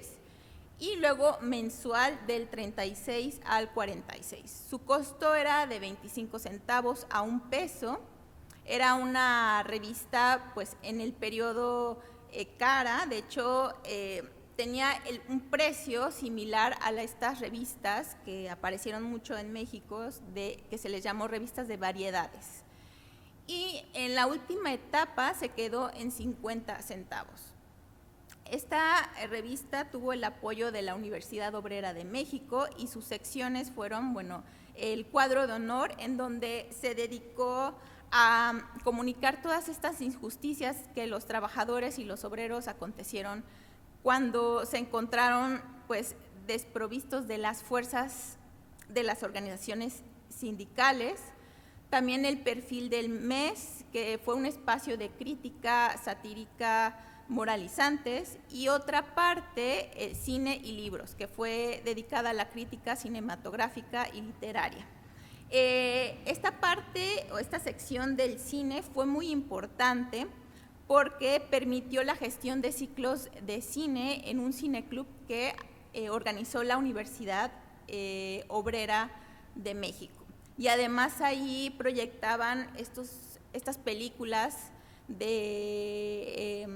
y luego mensual del 36 al 46. Su costo era de 25 centavos a $1. Era una revista pues en el periodo cara, de hecho tenía un precio similar a estas revistas que aparecieron mucho en México, que se les llamó revistas de variedades. Y en la última etapa se quedó en 50 centavos. Esta revista tuvo el apoyo de la Universidad Obrera de México y sus secciones fueron, bueno, el cuadro de honor, en donde se dedicó a comunicar todas estas injusticias que los trabajadores y los obreros acontecieron cuando se encontraron pues desprovistos de las fuerzas de las organizaciones sindicales. También el perfil del mes, que fue un espacio de crítica satírica moralizantes, y otra parte, cine y libros, que fue dedicada a la crítica cinematográfica y literaria. Esta parte o esta sección del cine fue muy importante porque permitió la gestión de ciclos de cine en un cineclub que organizó la Universidad Obrera de México. Y además ahí proyectaban estas películas de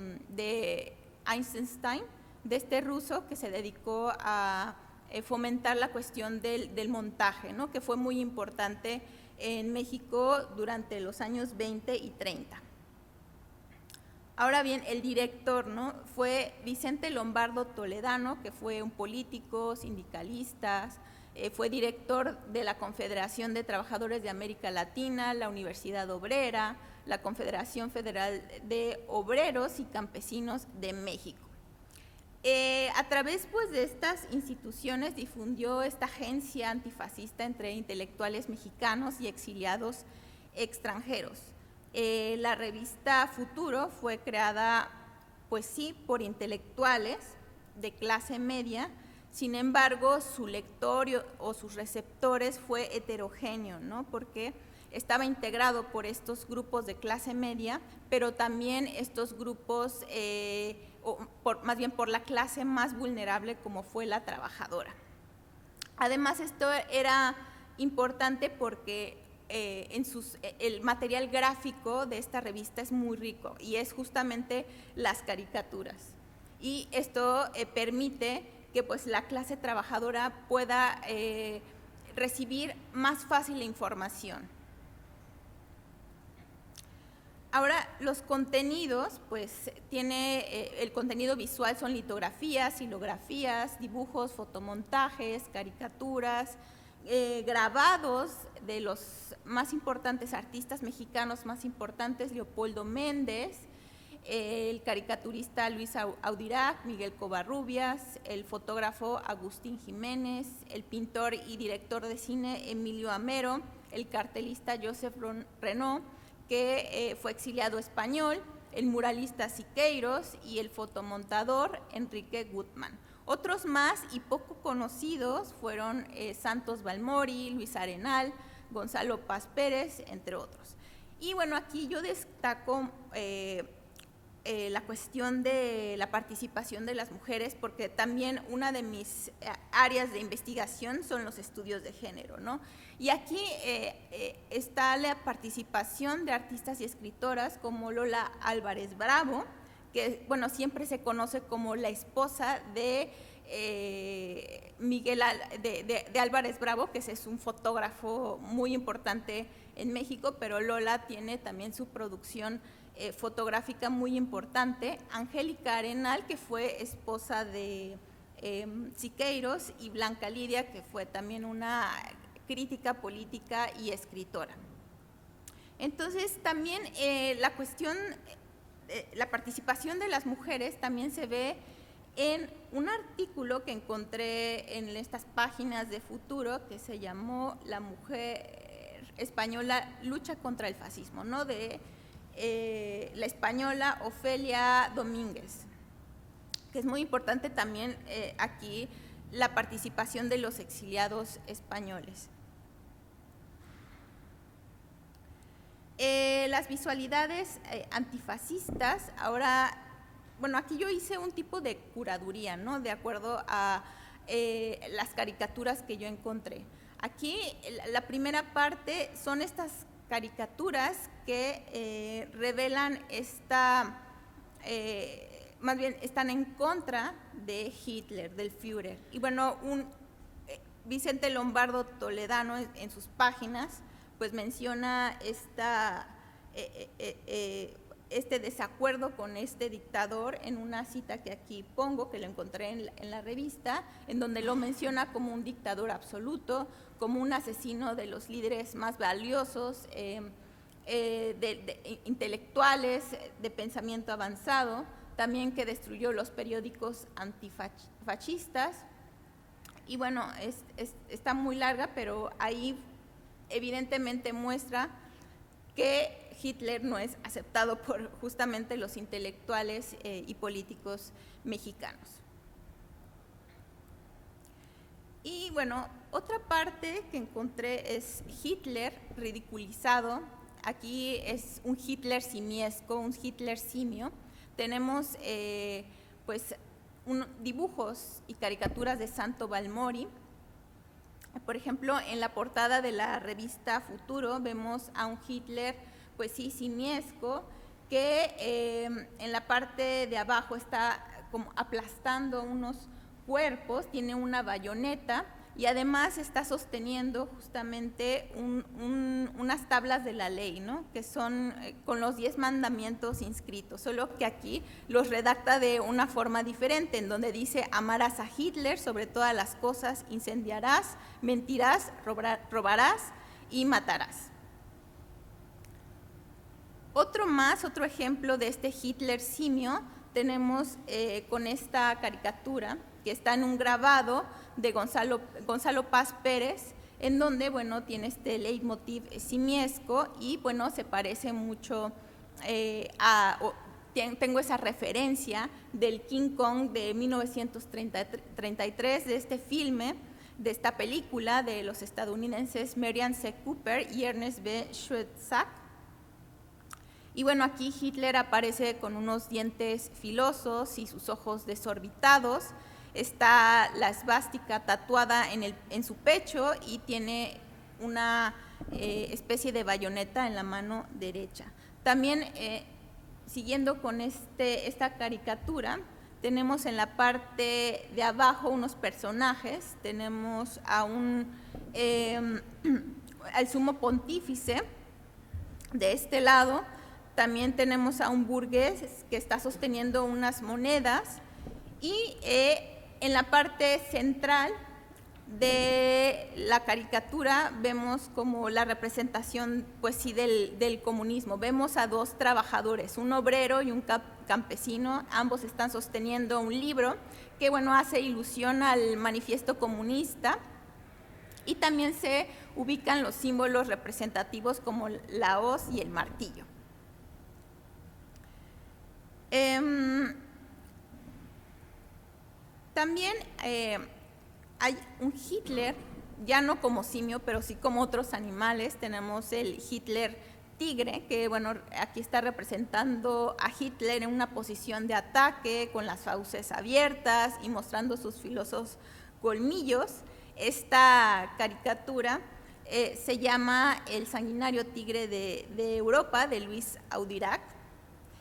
Eisenstein, de este ruso que se dedicó a fomentar la cuestión del montaje, ¿no? Que fue muy importante en México durante los años 20 y 30. Ahora bien, el director, ¿no?, fue Vicente Lombardo Toledano, que fue un político, sindicalista, fue director de la Confederación de Trabajadores de América Latina, la Universidad Obrera, la Confederación Federal de Obreros y Campesinos de México. A través, pues, de estas instituciones difundió esta agencia antifascista entre intelectuales mexicanos y exiliados extranjeros. La revista Futuro fue creada, pues sí, por intelectuales de clase media. Sin embargo, su lector o sus receptores fue heterogéneo, ¿no?, porque estaba integrado por estos grupos de clase media, pero también estos grupos, más bien por la clase más vulnerable, como fue la trabajadora. Además, esto era importante porque el material gráfico de esta revista es muy rico y es justamente las caricaturas. Y esto permite que, pues, la clase trabajadora pueda recibir más fácil la información. Ahora, los contenidos, pues, el contenido visual son litografías, silografías, dibujos, fotomontajes, caricaturas, grabados de los más importantes artistas mexicanos más importantes: Leopoldo Méndez, el caricaturista Luis Audirac, Miguel Covarrubias, el fotógrafo Agustín Jiménez, el pintor y director de cine Emilio Amero, el cartelista Joseph Renaud, que fue exiliado español, el muralista Siqueiros y el fotomontador Enrique Gutmann. Otros más y poco conocidos fueron Santos Balmori, Luis Arenal, Gonzalo Paz Pérez, entre otros. Y bueno, aquí yo destaco la cuestión de la participación de las mujeres, porque también una de mis áreas de investigación son los estudios de género, ¿no? Y aquí está la participación de artistas y escritoras como Lola Álvarez Bravo, que, bueno, siempre se conoce como la esposa de de Álvarez Bravo, que es un fotógrafo muy importante en México, pero Lola tiene también su producción fotográfica muy importante. Angélica Arenal, que fue esposa de Siqueiros, y Blanca Lidia, que fue también una crítica política y escritora. Entonces, también la cuestión, la participación de las mujeres también se ve en un artículo que encontré en estas páginas de Futuro, que se llamó La mujer española lucha contra el fascismo, ¿no?, de la española Ofelia Domínguez, que es muy importante también aquí la participación de los exiliados españoles. Las visualidades antifascistas, ahora, bueno, aquí yo hice un tipo de curaduría, ¿no?, de acuerdo a las caricaturas que yo encontré. Aquí la primera parte son estas caricaturas que revelan más bien están en contra de Hitler, del Führer. Y bueno, Vicente Lombardo Toledano en sus páginas pues menciona este desacuerdo con este dictador en una cita que aquí pongo, que lo encontré en la revista, en donde lo menciona como un dictador absoluto, como un asesino de los líderes más valiosos, de intelectuales, de pensamiento avanzado, también que destruyó los periódicos antifascistas, Y bueno, está muy larga, pero ahí evidentemente muestra que Hitler no es aceptado por justamente los intelectuales y políticos mexicanos. Y bueno, otra parte que encontré es Hitler ridiculizado. Aquí es un Hitler simiesco, un Hitler simio. Tenemos pues dibujos y caricaturas de Santo Balmori. Por ejemplo, en la portada de la revista Futuro vemos a un Hitler, pues sí, simiesco, que en la parte de abajo está como aplastando unos cuerpos, tiene una bayoneta y además está sosteniendo justamente unas tablas de la ley, ¿no? Que son con los 10 mandamientos inscritos, solo que aquí los redacta de una forma diferente, en donde dice: amarás a Hitler sobre todas las cosas, incendiarás, mentirás, robarás y matarás. Otro ejemplo de este Hitler simio tenemos con esta caricatura que está en un grabado de Gonzalo Paz Pérez, en donde, bueno, tiene este leitmotiv simiesco y, bueno, se parece mucho tengo esa referencia del King Kong de 1933, de este filme, de esta película de los estadounidenses Merian C. Cooper y Ernest B. Schweitzer. Y bueno, aquí Hitler aparece con unos dientes filosos y sus ojos desorbitados. Está la esvástica tatuada en su pecho y tiene una especie de bayoneta en la mano derecha. También, siguiendo con esta caricatura, tenemos en la parte de abajo unos personajes. Tenemos al sumo pontífice de este lado. También tenemos a un burgués que está sosteniendo unas monedas y en la parte central de la caricatura vemos como la representación, pues sí, del comunismo. Vemos a dos trabajadores, un obrero y un campesino. Ambos están sosteniendo un libro que, bueno, hace ilusión al manifiesto comunista, y también se ubican los símbolos representativos como la hoz y el martillo. También hay un Hitler, ya no como simio, pero sí como otros animales. Tenemos el Hitler tigre, que, bueno, aquí está representando a Hitler en una posición de ataque, con las fauces abiertas y mostrando sus filosos colmillos. Esta caricatura se llama El sanguinario tigre de Europa, de Luis Audirac.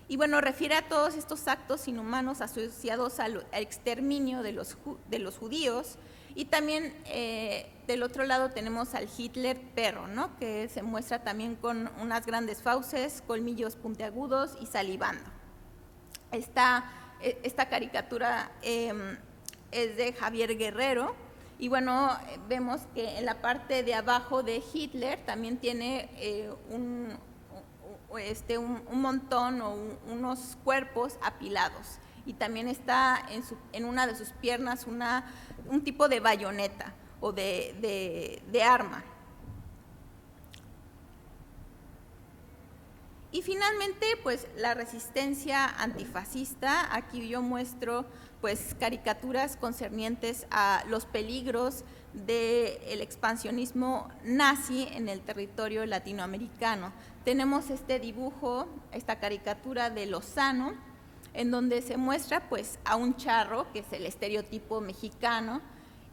Y bueno, refiere a todos estos actos inhumanos asociados al exterminio de los judíos. Y también del otro lado tenemos al Hitler perro, ¿no? Que se muestra también con unas grandes fauces, colmillos puntiagudos y salivando. Esta caricatura es de Javier Guerrero. Y bueno, vemos que en la parte de abajo de Hitler también tiene un montón o unos cuerpos apilados, y también está en una de sus piernas un tipo de bayoneta o de arma. Y finalmente, pues la resistencia antifascista. Aquí yo muestro pues caricaturas concernientes a los peligros del expansionismo nazi en el territorio latinoamericano. Tenemos este dibujo, esta caricatura de Lozano, en donde se muestra pues a un charro, que es el estereotipo mexicano.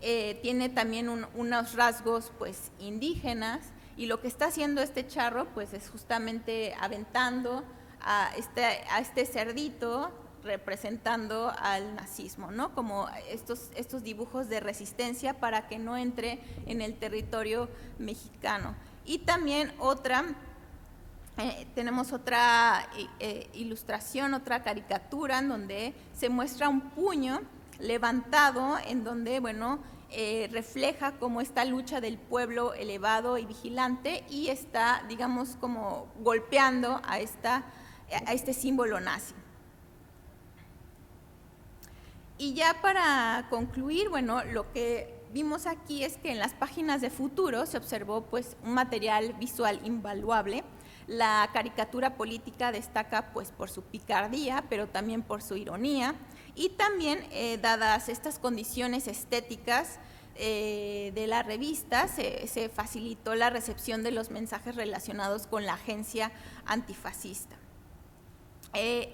Tiene también unos rasgos pues indígenas, y lo que está haciendo este charro pues es justamente aventando a este cerdito, representando al nazismo, ¿no? Como estos dibujos de resistencia para que no entre en el territorio mexicano. Y también tenemos otra ilustración, otra caricatura, en donde se muestra un puño levantado, en donde, bueno, refleja como esta lucha del pueblo elevado y vigilante, y está, digamos, como golpeando a este símbolo nazi. Y ya para concluir, bueno, lo que vimos aquí es que en las páginas de Futuro se observó pues un material visual invaluable. La caricatura política destaca pues por su picardía, pero también por su ironía, y también dadas estas condiciones estéticas de la revista, se facilitó la recepción de los mensajes relacionados con la agencia antifascista.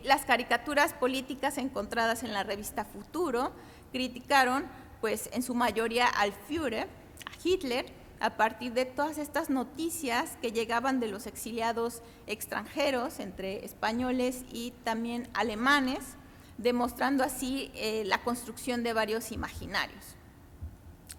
Las caricaturas políticas encontradas en la revista Futuro criticaron pues en su mayoría al Führer, a Hitler, a partir de todas estas noticias que llegaban de los exiliados extranjeros, entre españoles y también alemanes, demostrando así la construcción de varios imaginarios.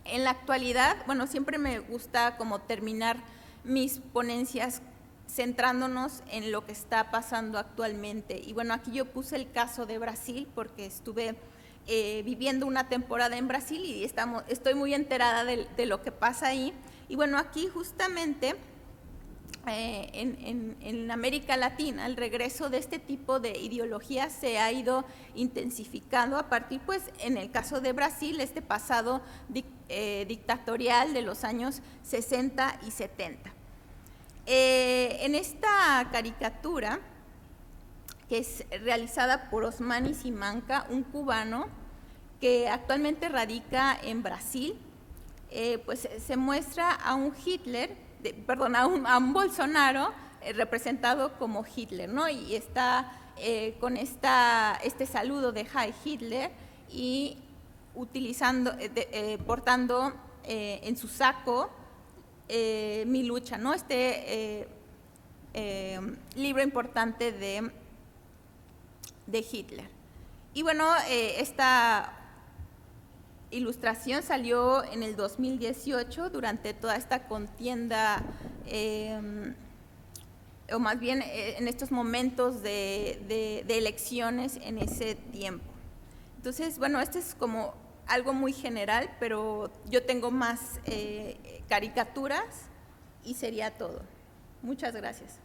En la actualidad, bueno, siempre me gusta como terminar mis ponencias centrándonos en lo que está pasando actualmente. Y bueno, aquí yo puse el caso de Brasil porque estuve viviendo una temporada en Brasil y estoy muy enterada de lo que pasa ahí. Y bueno, aquí justamente en América Latina el regreso de este tipo de ideologías se ha ido intensificando a partir, pues en el caso de Brasil, este pasado dictatorial de los años 60 y 70. En esta caricatura, que es realizada por Osmani Simanca, un cubano que actualmente radica en Brasil, pues se muestra a un Hitler, a un Bolsonaro representado como Hitler, ¿no? Y está con este saludo de Heil Hitler y portando en su saco Mi lucha, ¿no? Libro importante de Hitler. Y bueno, esta ilustración salió en el 2018 durante toda esta contienda, o más bien en estos momentos de elecciones en ese tiempo. Entonces, bueno, este es como algo muy general, pero yo tengo más caricaturas y sería todo. Muchas gracias.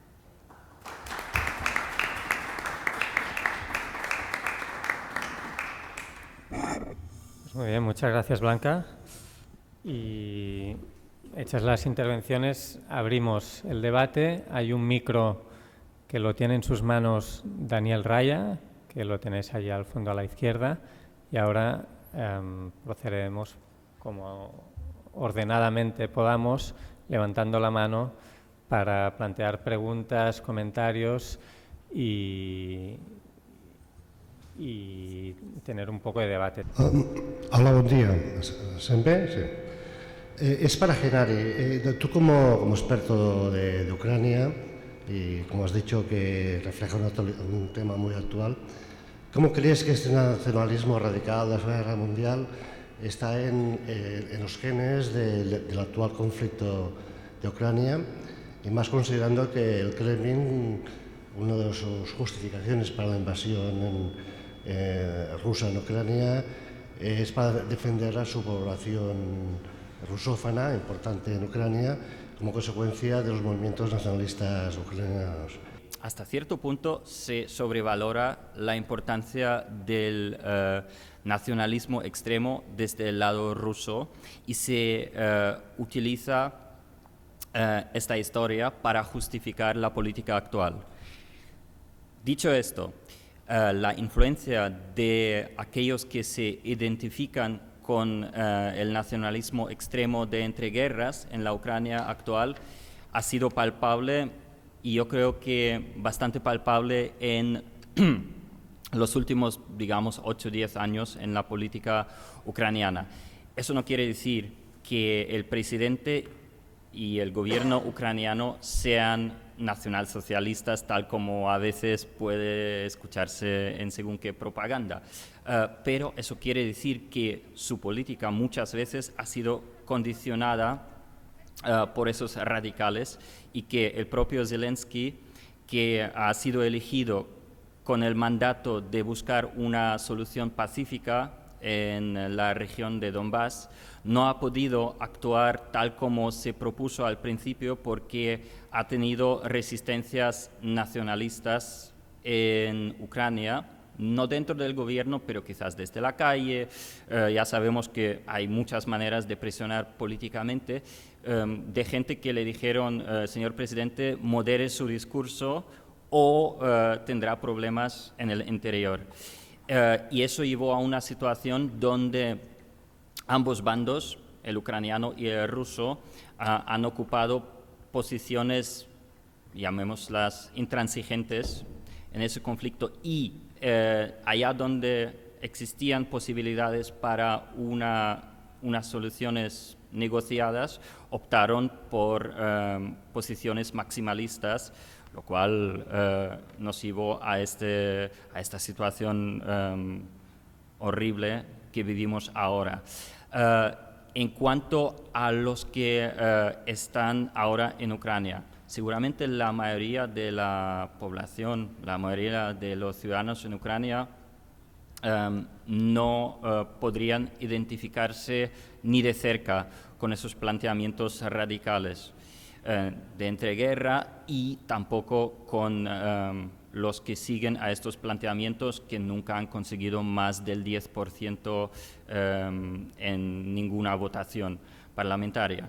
Muy bien, muchas gracias, Blanca. Y hechas las intervenciones, abrimos el debate. Hay un micro que lo tiene en sus manos Daniel Raya, que lo tenéis allá al fondo a la izquierda, y ahora procederemos como ordenadamente podamos, levantando la mano para plantear preguntas, comentarios y tener un poco de debate. Hola, buen día. ¿Se ve? Sí. Es para Gennady. Tú como experto de Ucrania, y como has dicho que refleja un tema muy actual, ¿cómo crees que este nacionalismo radicado de la Segunda Guerra Mundial está en los genes del actual conflicto de Ucrania? Y más considerando que el Kremlin, una de sus justificaciones para la invasión rusa en Ucrania es para defender a su población rusófona, importante en Ucrania, como consecuencia de los movimientos nacionalistas ucranianos. Hasta cierto punto se sobrevalora la importancia del nacionalismo extremo desde el lado ruso y se utiliza esta historia para justificar la política actual. Dicho esto, la influencia de aquellos que se identifican con el nacionalismo extremo de entreguerras en la Ucrania actual ha sido palpable y yo creo que bastante palpable en los últimos, digamos, 8 o 10 años en la política ucraniana. Eso no quiere decir que el presidente y el gobierno ucraniano sean nacionalsocialistas, tal como a veces puede escucharse en según qué propaganda. Pero eso quiere decir que su política muchas veces ha sido condicionada por esos radicales y que el propio Zelensky, que ha sido elegido con el mandato de buscar una solución pacífica en la región de Donbass, no ha podido actuar tal como se propuso al principio porque ha tenido resistencias nacionalistas en Ucrania no dentro del gobierno, pero quizás desde la calle. Ya sabemos que hay muchas maneras de presionar políticamente, de gente que le dijeron, señor presidente, modere su discurso o tendrá problemas en el interior. Y eso llevó a una situación donde ambos bandos, el ucraniano y el ruso, han ocupado posiciones, llamémoslas intransigentes, en ese conflicto, y allá donde existían posibilidades para unas soluciones negociadas, optaron por posiciones maximalistas, lo cual nos llevó a esta situación horrible que vivimos ahora. En cuanto a los que están ahora en Ucrania, seguramente la mayoría de la población, la mayoría de los ciudadanos en Ucrania no podrían identificarse ni de cerca con esos planteamientos radicales de entreguerra, y tampoco con los que siguen a estos planteamientos, que nunca han conseguido más del 10% en ninguna votación parlamentaria.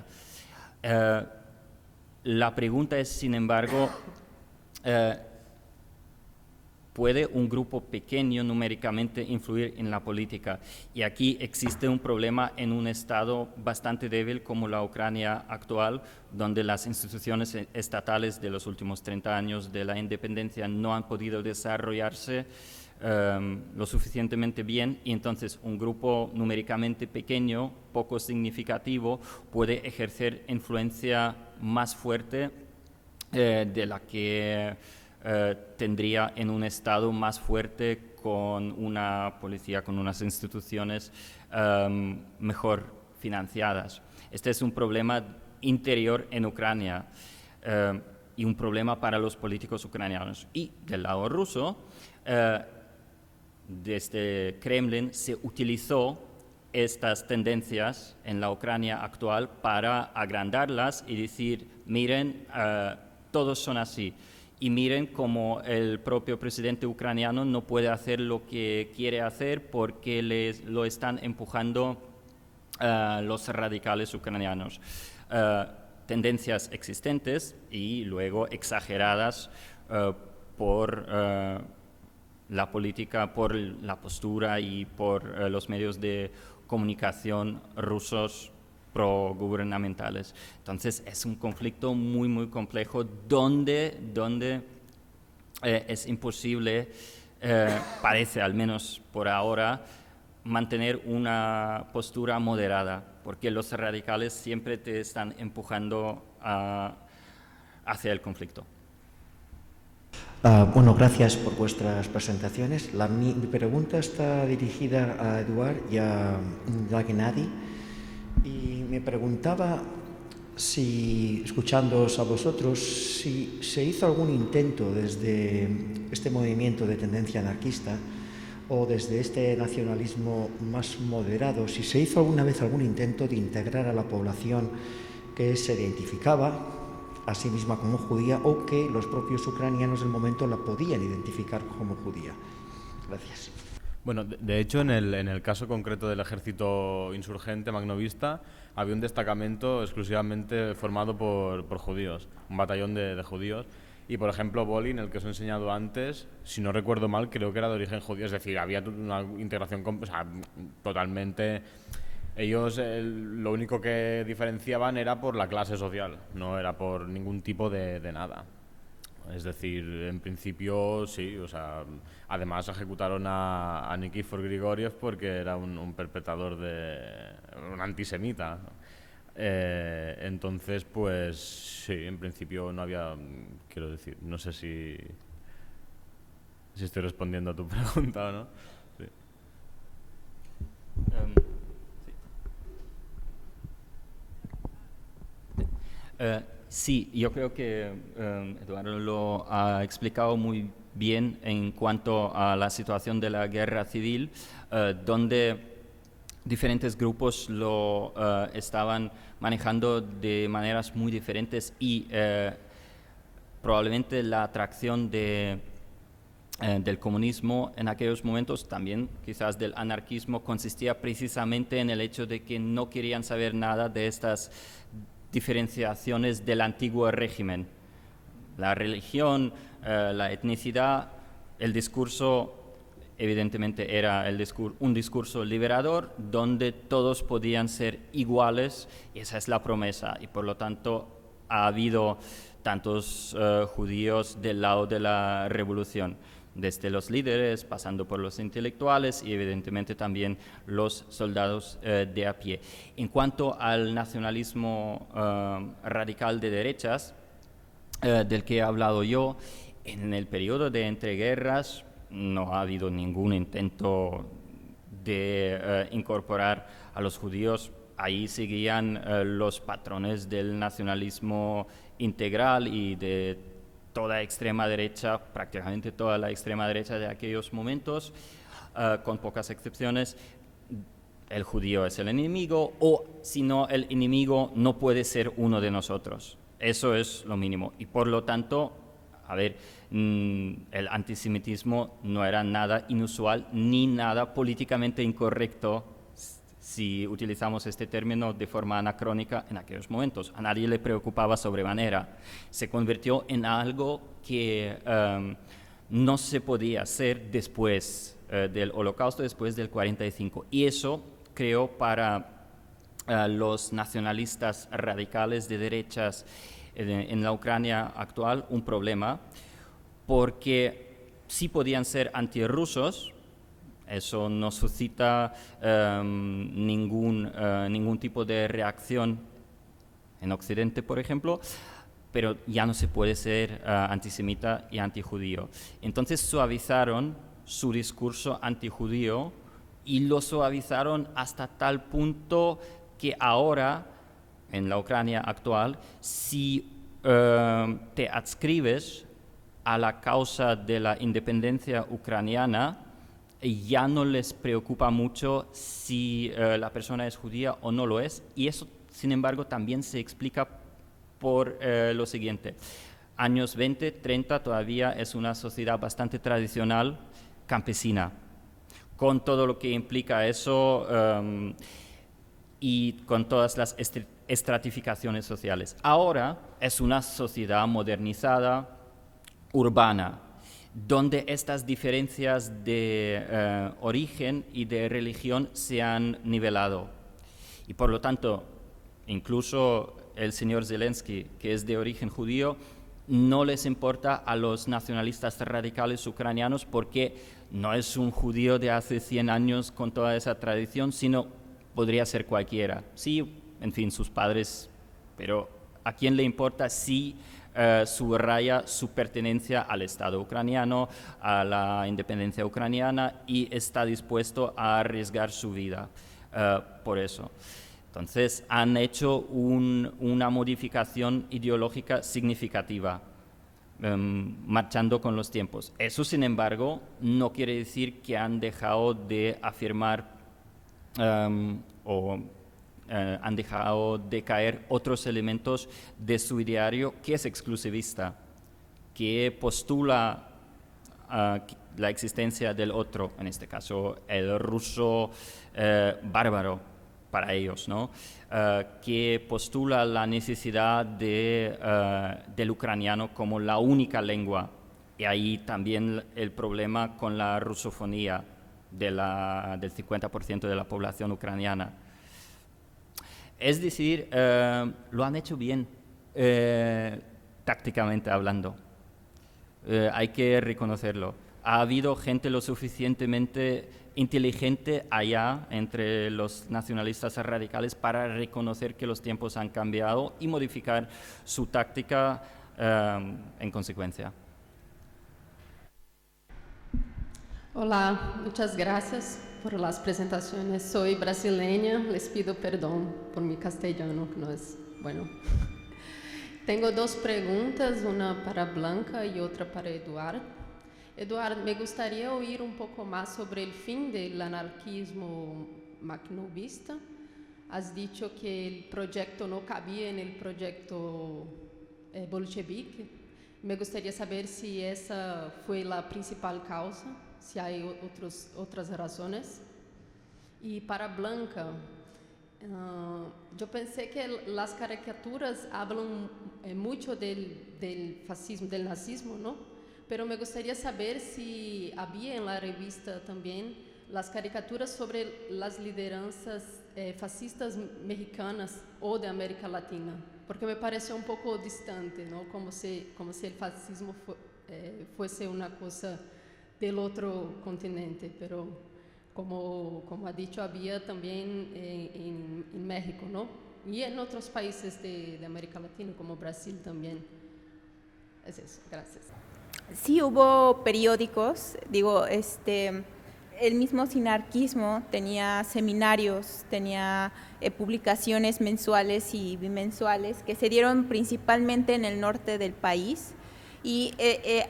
La pregunta es, sin embargo, ¿puede un grupo pequeño numéricamente influir en la política? Y aquí existe un problema en un estado bastante débil como la Ucrania actual, donde las instituciones estatales de los últimos 30 años de la independencia no han podido desarrollarse lo suficientemente bien, y entonces un grupo numéricamente pequeño, poco significativo, puede ejercer influencia más fuerte de la que tendría en un Estado más fuerte, con una policía, con unas instituciones mejor financiadas. Este es un problema interior en Ucrania y un problema para los políticos ucranianos. Y del lado ruso, desde Kremlin se utilizó estas tendencias en la Ucrania actual para agrandarlas y decir, miren, todos son así. Y miren cómo el propio presidente ucraniano no puede hacer lo que quiere hacer porque lo están empujando los radicales ucranianos. Tendencias existentes y luego exageradas por la política, por la postura y por los medios de comunicación rusos progubernamentales. Entonces es un conflicto muy, muy complejo donde es imposible, parece al menos por ahora, mantener una postura moderada, porque los radicales siempre te están empujando hacia el conflicto. Bueno, gracias por vuestras presentaciones. Mi pregunta está dirigida a Eduard y a Gennady. Y me preguntaba si, escuchándoos a vosotros, si se hizo algún intento desde este movimiento de tendencia anarquista o desde este nacionalismo más moderado, si se hizo alguna vez algún intento de integrar a la población que se identificaba a sí misma como judía, o que los propios ucranianos del momento la podían identificar como judía. Gracias. Bueno, de hecho, en el caso concreto del ejército insurgente magnovista, había un destacamento exclusivamente formado por judíos, un batallón de judíos. Y, por ejemplo, Volin, el que os he enseñado antes, si no recuerdo mal, creo que era de origen judío. Es decir, había una integración totalmente... Ellos lo único que diferenciaban era por la clase social, no era por ningún tipo de nada. Es decir, en principio sí, o sea, además ejecutaron a Nikifor Grigoriev porque era un perpetrador un antisemita. Entonces, pues sí, en principio no había, quiero decir, no sé si estoy respondiendo a tu pregunta o no. Sí. Sí, yo creo que Eduardo lo ha explicado muy bien en cuanto a la situación de la guerra civil, donde diferentes grupos lo estaban manejando de maneras muy diferentes, y probablemente la atracción de del comunismo en aquellos momentos, también quizás del anarquismo, consistía precisamente en el hecho de que no querían saber nada de estas diferenciaciones del antiguo régimen. La religión, la etnicidad, el discurso evidentemente era un discurso liberador donde todos podían ser iguales, y esa es la promesa, y por lo tanto ha habido tantos judíos del lado de la revolución, desde los líderes, pasando por los intelectuales y evidentemente también los soldados de a pie. En cuanto al nacionalismo radical de derechas, del que he hablado yo, en el periodo de entreguerras no ha habido ningún intento de incorporar a los judíos. Ahí seguían los patrones del nacionalismo integral y de toda extrema derecha, prácticamente toda la extrema derecha de aquellos momentos, con pocas excepciones. El judío es el enemigo, o si no, el enemigo no puede ser uno de nosotros. Eso es lo mínimo. Y por lo tanto, a ver, el antisemitismo no era nada inusual ni nada políticamente incorrecto, si utilizamos este término de forma anacrónica en aquellos momentos. A nadie le preocupaba sobremanera. Se convirtió en algo que no se podía hacer después del Holocausto, después del 45. Y eso creó para los nacionalistas radicales de derechas en la Ucrania actual un problema, porque sí podían ser antirrusos. Eso no suscita ningún tipo de reacción en Occidente, por ejemplo, pero ya no se puede ser antisemita y antijudío. Entonces suavizaron su discurso antijudío y lo suavizaron hasta tal punto que ahora, en la Ucrania actual, si te adscribes a la causa de la independencia ucraniana, ya no les preocupa mucho si la persona es judía o no lo es, y eso, sin embargo, también se explica por lo siguiente. Años 20, 30 todavía es una sociedad bastante tradicional, campesina, con todo lo que implica eso y con todas las estratificaciones sociales. Ahora es una sociedad modernizada, urbana, donde estas diferencias de origen y de religión se han nivelado. Y por lo tanto, incluso el señor Zelensky, que es de origen judío, no les importa a los nacionalistas radicales ucranianos porque no es un judío de hace 100 años con toda esa tradición, sino podría ser cualquiera. Sí, en fin, sus padres, pero ¿a quién le importa si subraya su pertenencia al Estado ucraniano, a la independencia ucraniana, y está dispuesto a arriesgar su vida por eso? Entonces han hecho una modificación ideológica significativa, marchando con los tiempos. Eso, sin embargo, no quiere decir que han dejado de afirmar han dejado de caer otros elementos de su ideario, que es exclusivista, que postula la existencia del otro, en este caso el ruso bárbaro para ellos, ¿no? Que postula la necesidad del ucraniano como la única lengua, y ahí también el problema con la rusofonía del 50% de la población ucraniana. Es decir, lo han hecho bien, tácticamente hablando. Hay que reconocerlo. Ha habido gente lo suficientemente inteligente allá entre los nacionalistas radicales para reconocer que los tiempos han cambiado y modificar su táctica en consecuencia. Hola, muchas gracias por las presentaciones. Soy brasileña, les pido perdón por mi castellano, que no es bueno. Tengo dos preguntas, una para Blanca y otra para Eduard. Eduard, me gustaría oír un poco más sobre el fin del anarquismo maquinovista. Has dicho que el proyecto no cabía en el proyecto bolchevique. me gustaría saber si esa fue la principal causa, si hay otras razones. Y para Blanca, yo pensé que las caricaturas hablan mucho del fascismo, del nazismo, ¿no? Pero me gustaría saber si había en la revista también las caricaturas sobre las lideranzas fascistas mexicanas o de América Latina, porque me pareció un poco distante, ¿no? Como si el fascismo fuese una cosa del otro continente, pero como ha dicho, había también en México, ¿no? Y en otros países de América Latina, como Brasil también. Es eso, gracias. Sí, hubo periódicos, digo, el mismo sinarquismo tenía seminarios, tenía publicaciones mensuales y bimensuales que se dieron principalmente en el norte del país. Y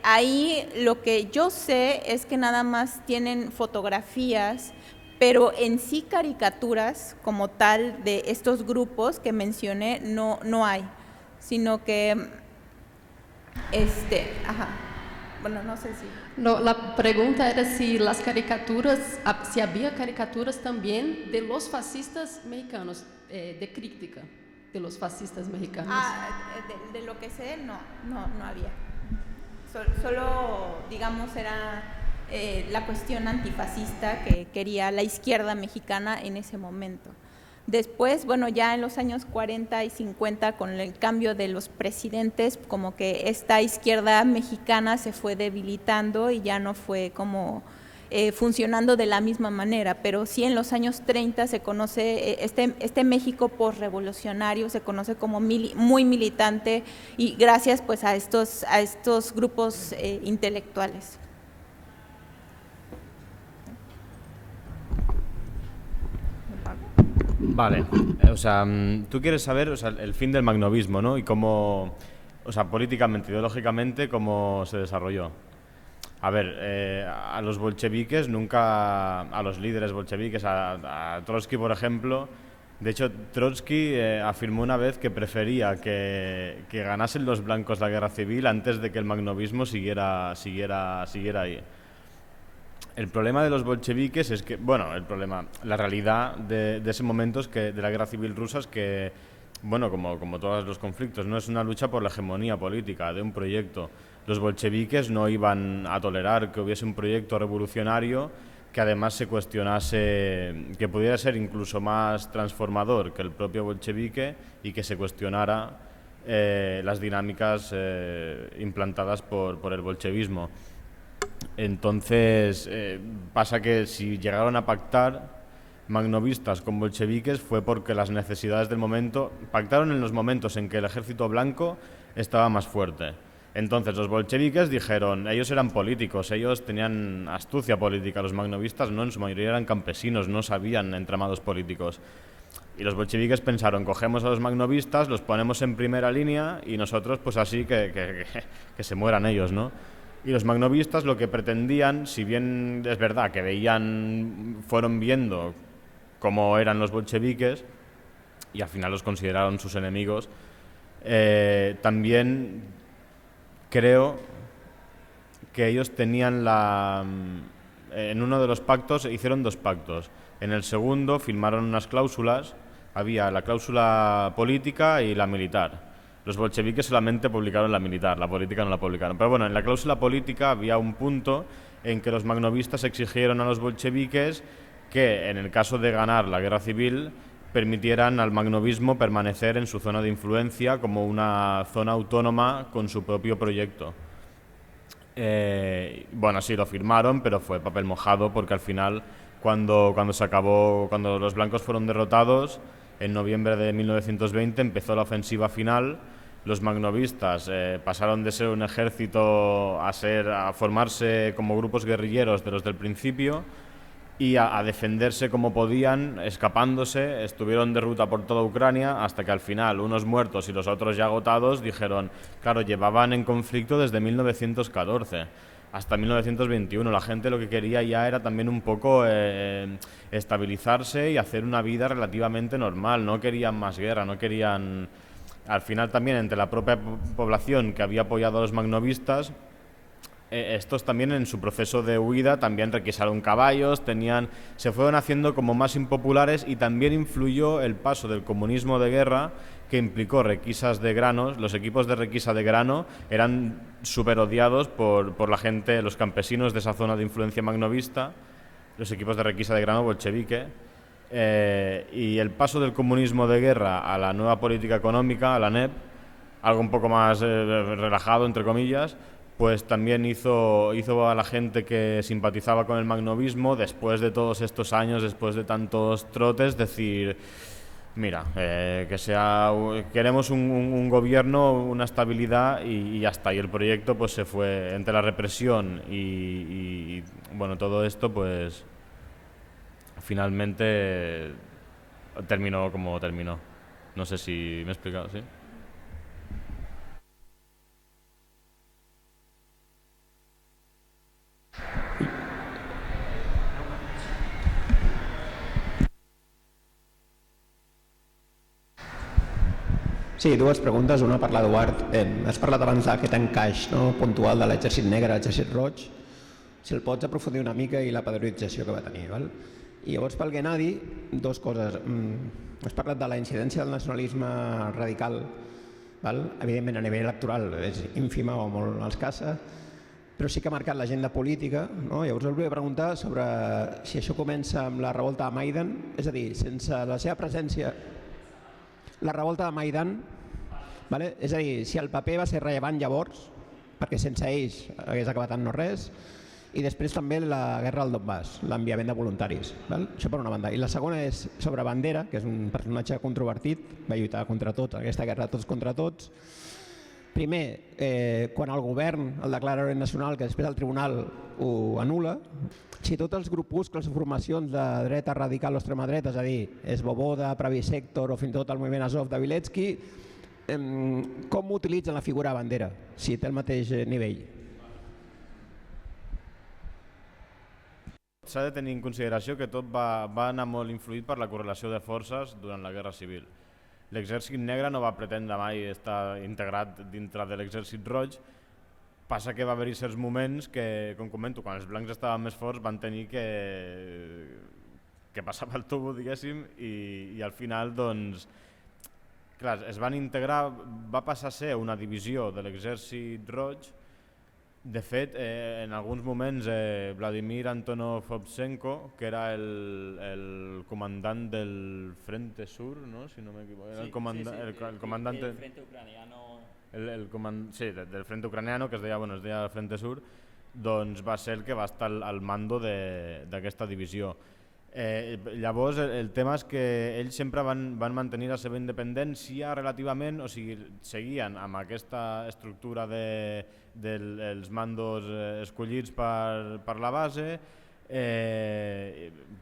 ahí lo que yo sé es que nada más tienen fotografías, pero en sí caricaturas como tal de estos grupos que mencioné no hay, sino que, bueno, no sé si... No, la pregunta era si las caricaturas, si había caricaturas también de los fascistas mexicanos, de crítica de los fascistas mexicanos. De lo que sé, no había. Solo, digamos, era la cuestión antifascista que quería la izquierda mexicana en ese momento. Después, bueno, ya en los años 40 y 50, con el cambio de los presidentes, como que esta izquierda mexicana se fue debilitando y ya no fue como funcionando de la misma manera, pero sí en los años 30 se conoce, este México postrevolucionario se conoce como muy militante y gracias pues a estos grupos intelectuales. Vale, o sea, tú quieres saber, o sea, el fin del magnovismo, ¿no? Y cómo, o sea, políticamente, ideológicamente, cómo se desarrolló. A ver, a los bolcheviques nunca, a los líderes bolcheviques, a Trotsky, por ejemplo, de hecho, Trotsky afirmó una vez que prefería que ganasen los blancos la guerra civil antes de que el magnovismo siguiera ahí. El problema de los bolcheviques es que, bueno, la realidad de ese momento es que de la guerra civil rusa es que, bueno, como todos los conflictos, no es una lucha por la hegemonía política de un proyecto. Los bolcheviques no iban a tolerar que hubiese un proyecto revolucionario que además se cuestionase, que pudiera ser incluso más transformador que el propio bolchevique y que se cuestionara las dinámicas implantadas por el bolchevismo. Entonces, pasa que si llegaron a pactar magnovistas con bolcheviques fue porque las necesidades del momento, pactaron en los momentos en que el ejército blanco estaba más fuerte. Entonces los bolcheviques dijeron, ellos eran políticos, ellos tenían astucia política, los magnovistas no, en su mayoría eran campesinos, no sabían entramados políticos. Y los bolcheviques pensaron, cogemos a los magnovistas, los ponemos en primera línea y nosotros pues así que se mueran ellos, ¿no? Y los magnovistas lo que pretendían, si bien es verdad que fueron viendo cómo eran los bolcheviques y al final los consideraron sus enemigos, también creo que ellos tenían en uno de los pactos, hicieron dos pactos. En el segundo firmaron unas cláusulas, había la cláusula política y la militar. Los bolcheviques solamente publicaron la militar, la política no la publicaron. Pero bueno, en la cláusula política había un punto en que los magnovistas exigieron a los bolcheviques que, en el caso de ganar la guerra civil, permitieran al magnovismo permanecer en su zona de influencia como una zona autónoma con su propio proyecto. Bueno, sí lo firmaron, pero fue papel mojado porque al final, cuando los blancos fueron derrotados, en noviembre de 1920 empezó la ofensiva final. Los magnovistas pasaron de ser un ejército a formarse como grupos guerrilleros de los del principio y a defenderse como podían, escapándose. Estuvieron de ruta por toda Ucrania hasta que al final, unos muertos y los otros ya agotados, dijeron, claro, llevaban en conflicto desde 1914 hasta 1921. La gente lo que quería ya era también un poco estabilizarse y hacer una vida relativamente normal. No querían más guerra, no querían al final también entre la propia población que había apoyado a los magnovistas, estos también en su proceso de huida también requisaron caballos, se fueron haciendo como más impopulares, y también influyó el paso del comunismo de guerra, que implicó requisas de granos. Los equipos de requisa de grano eran súper odiados por la gente, los campesinos de esa zona de influencia magnovista, los equipos de requisa de grano bolchevique. Y el paso del comunismo de guerra a la nueva política económica, a la NEP, algo un poco más relajado, entre comillas, pues también hizo a la gente que simpatizaba con el magnovismo, después de todos estos años, después de tantos trotes, decir, mira, queremos un gobierno, una estabilidad, y ya está. Y el proyecto pues se fue entre la represión y bueno, todo esto, pues finalmente terminó como terminó. No sé si me he explicado, ¿sí? Sí, dues preguntes, una per l'Eduard. Has parlat abans d'aquest encaix puntual de l'exèrcit negre, l'exèrcit roig. Si el pots aprofundir una mica i la padronització que va tenir. Val? I llavors pel Gennadi, dues coses. Has parlat de la incidència del nacionalisme radical. Val? Evidentment a nivell electoral és ínfima o molt escassa, però sí que ha marcat l'agenda política. Llavors us volia preguntar sobre si això comença amb la revolta de Maidan, és a dir, sense la seva presència... La revolta de Maidan, és a dir, si el paper va ser rellevant llavors, perquè sense ells hagués acabat en no res, i després també la guerra al Donbass, l'enviament de voluntaris. Això per una banda. I la segona és sobre Bandera, que és un personatge controvertit, va lluitar contra tot, aquesta guerra tots contra tots. Primer, quan el govern el declara heroi nacional, que després el tribunal ho anul·la, si tots els grupuscles o formacions de dreta radical o extrema dreta, és a dir, Svoboda, Pravi-Sector o fins i tot el moviment Azov de Viletsky, com utilitzen la figura de Bandera, si té el mateix nivell? S'ha de tenir en consideració que tot va anar molt influït per la correlació de forces durant la Guerra Civil. L'exèrcit negre no va pretendre mai estar integrat dintre de l'exèrcit roig. Passa que va haver-hi certs moments que, com comento, quan els blancs estaven més forts van tenir que passar pel tubo, diguéssim, i al final, doncs, clar, es van integrar, va passar a ser una divisió de l'exèrcit roig. De fet, en alguns moments, Vladimir Antonov-Ovchenko, que era el comandant del Frente Sur, ¿no? Si no m'equivoco, era el comandante del Frente Ucraniano. Del Frente Ucraniano, que es deia Frente Sur, doncs va ser el que va estar al mando d'aquesta divisió. Llavors, el tema és que ells sempre van mantenir la seva independència relativament, o sigui, seguien amb aquesta estructura dels mandos escollits per la base.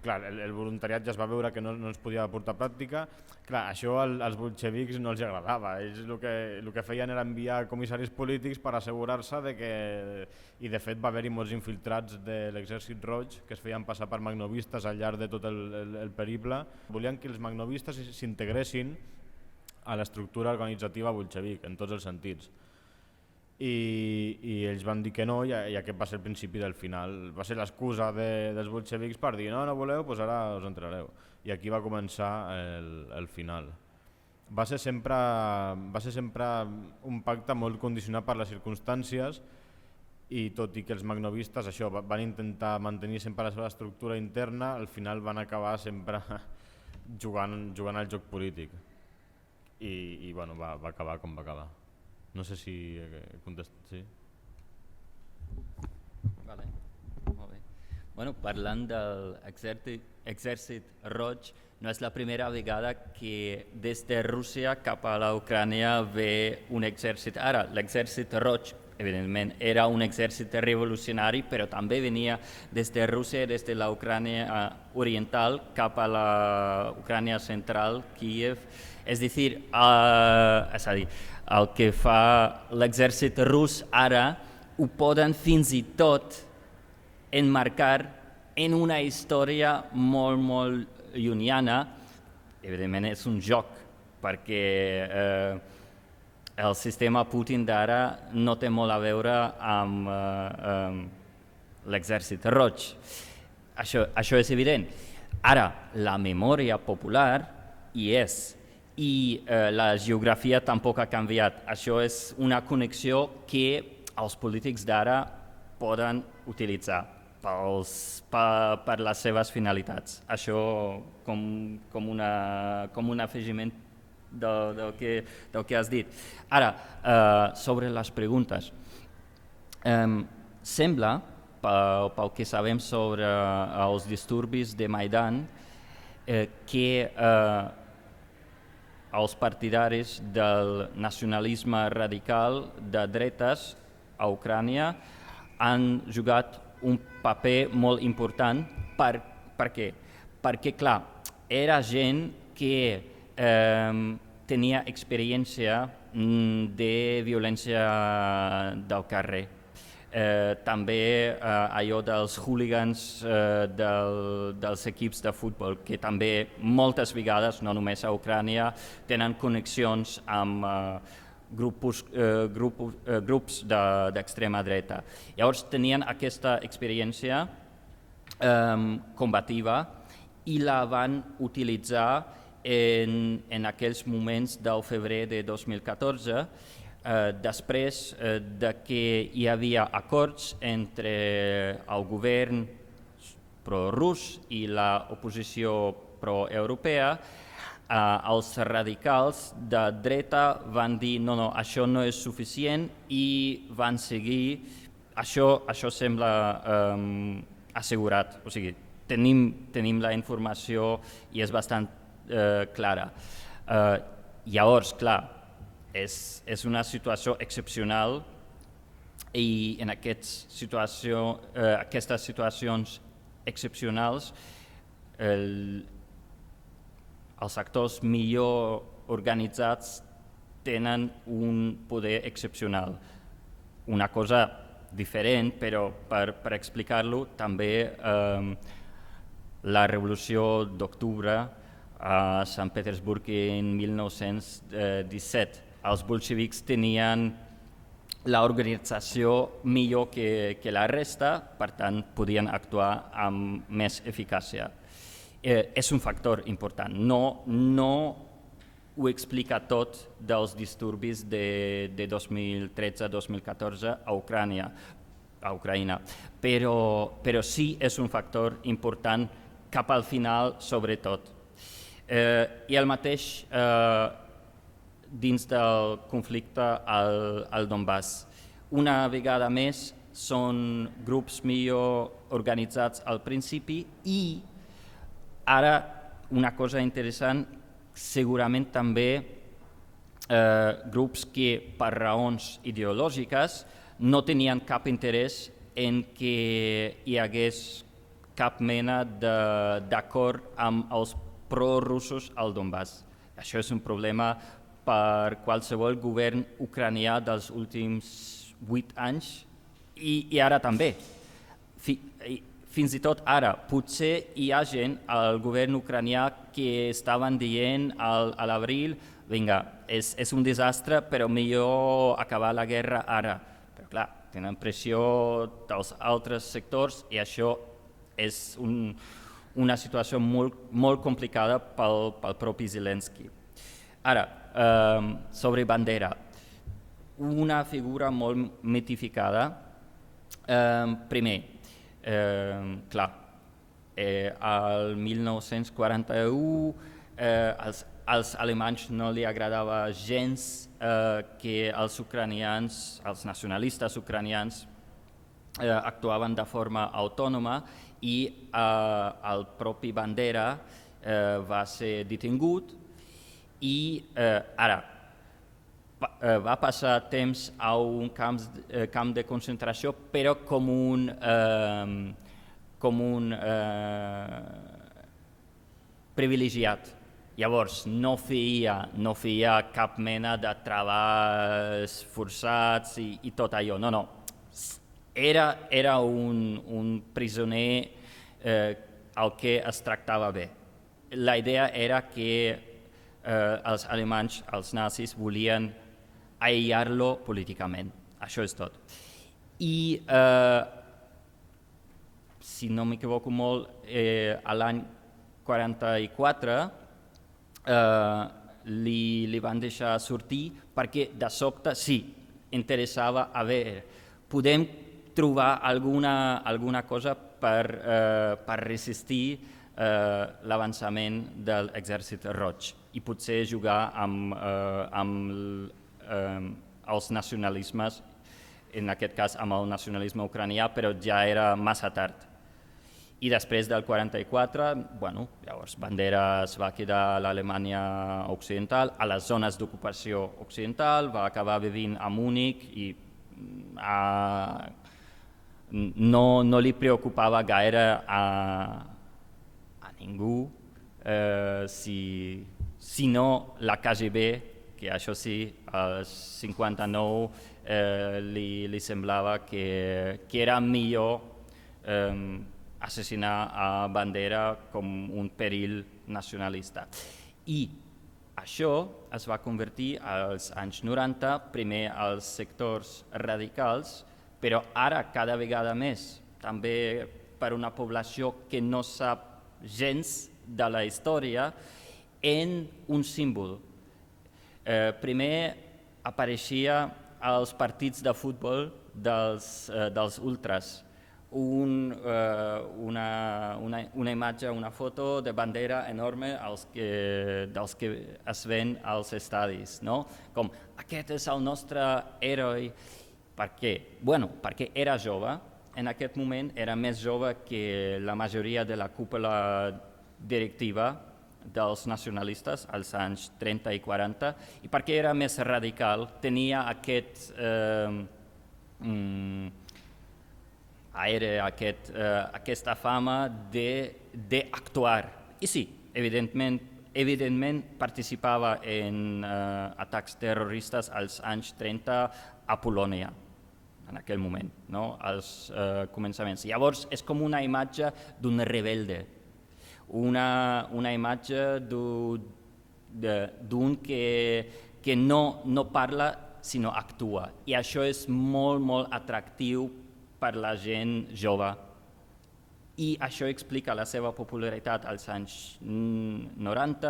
Clar, el voluntariat ja es va veure que no es podia portar a pràctica. Clar, això als bolxevics no els agradava. Ells el que feien era enviar comissaris polítics per assegurar-se que... I de fet va haver-hi molts infiltrats de l'exèrcit roig que es feien passar per magnovistes al llarg de tot el periple. Volien que els magnovistes s'integressin a l'estructura organitzativa bolxevic, en tots els sentits. I ells van dir que no, i aquest va ser el principi del final. Va ser l'excusa dels bolxevics per dir no voleu, doncs ara us entrareu. I aquí va començar el final. Va ser sempre un pacte molt condicionat per les circumstàncies, i tot i que els magnovistes van intentar mantenir sempre la seva estructura interna, al final van acabar sempre jugant al joc polític. I bueno, va acabar com va acabar. No sé si contestat, sí. Vale, molt bé. Bueno, parlant de l'exèrcit roig, no és la primera vegada que des de Rússia cap a la Ucrània ve un exèrcit. Ara, l'exèrcit roig, evidentment, era un exèrcit revolucionari, però també venia des de Rússia, des de la Ucrània oriental cap a la Ucrània central, Kíev. És a dir, el que fa l'exèrcit rus ara ho poden fins i tot emmarcar en una història molt, molt llunyana. Evidentment és un joc, perquè el sistema Putin d'ara no té molt a veure amb l'exèrcit roig. Això és evident. Ara, la memòria popular hi és i la geografia tampoc ha canviat. Això és una connexió que els polítics d'ara poden utilitzar per les seves finalitats. Això com un afegiment del que has dit. Ara, sobre les preguntes. Sembla, pel que sabem sobre els disturbis de Maidan, que els partidaris del nacionalisme radical de dretes a Ucrània han jugat un paper molt important. Per què? Perquè, clar, era gent que tenia experiència de violència del carrer. També allò dels hooligans dels equips de futbol, que també moltes vegades, no només a Ucrània, tenen connexions amb grups d'extrema dreta. Llavors tenien aquesta experiència combativa i la van utilitzar en aquells moments del febrer de 2014, després de que hi havia acords entre el govern pro-rus i l'oposició pro-europea. Els radicals de dreta van dir no, això no és suficient i van seguir. Això sembla assegurat, o sigui, tenim la informació i és bastant clara. Llavors, clar, és una situació excepcional i en aquestes situacions excepcionals els actors millor organitzats tenen un poder excepcional. Una cosa diferent, però per explicar-lo, també la Revolució d'Octubre a Sant Petersburg en 1917. Els bolxevics tenien l'organització millor que la resta, per tant, podien actuar amb més eficàcia. És un factor important. No ho explica tot dels disturbis de 2013-2014 a Ucraïna, però sí és un factor important cap al final, sobretot. I el mateix dins del conflicte al Donbass. Una vegada més són grups millor organitzats al principi i ara una cosa interessant, segurament també grups que per raons ideològiques no tenien cap interès en que hi hagués cap mena d'acord amb els prorussos al Donbass. Això és un problema per qualsevol govern ucranià dels últims 8 anys i ara també. Fins i tot ara, potser hi ha gent al govern ucranià que estaven dient a l'abril vinga, és un desastre, però millor acabar la guerra ara. Però clar, tenen pressió dels altres sectors i això és una situació molt complicada pel propi Zelensky. Ara, sobre Bandera, una figura molt mitificada. Primer, clar, al 1941 als alemanys no li agradava gens que els ucranians, els nacionalistes ucranians, actuaven de forma autònoma i el propi Bandera va ser detingut i ara va passar temps a un camp de concentració, però com un privilegiat. Llavors, no feia cap mena de treballs forçats i tot allò, no. Era un prisioner al que es tractava bé. La idea era que els alemanys, els nazis, volien aïllar-lo políticament. Això és tot. I, si no m'equivoco molt, a l'any 44 li van deixar sortir perquè de sobte sí, interessava a veure, podem trobar alguna cosa per resistir l'avançament de l'Exèrcit Roig i potser jugar amb els nacionalismes, en aquest cas amb el nacionalisme ucranià, però ja era massa tard. I després del 44, llavors Bandera es va quedar a l'Alemanya Occidental, a les zones d'ocupació occidental, va acabar vivint a Múnich i no li preocupava gaire a ningú, sinó la KGB, que això sí, als 59 li semblava que era millor assassinar a Bandera com un perill nacionalista. I això es va convertir als anys 90, primer als sectors radicals, però ara cada vegada més, també per una població que no sap gens de la història, en un símbol. Primer apareixia als partits de futbol dels ultras, una imatge, una foto de Bandera enorme dels que es ven als estadis, no? Com, aquest és el nostre heroi. Per què? Perquè era jove, en aquest moment era més jove que la majoria de la cúpula directiva dels nacionalistes als anys 30 i 40, i perquè era més radical, tenia aquesta fama d'actuar. I sí, evidentment participava en atacs terroristes als anys 30 a Polònia, en aquell moment, no? Als començaments. Llavors és com una imatge d'un rebelde, una imatge d'un que no parla sinó actua, i això és molt atractiu per la gent jove. I això explica la seva popularitat als anys 90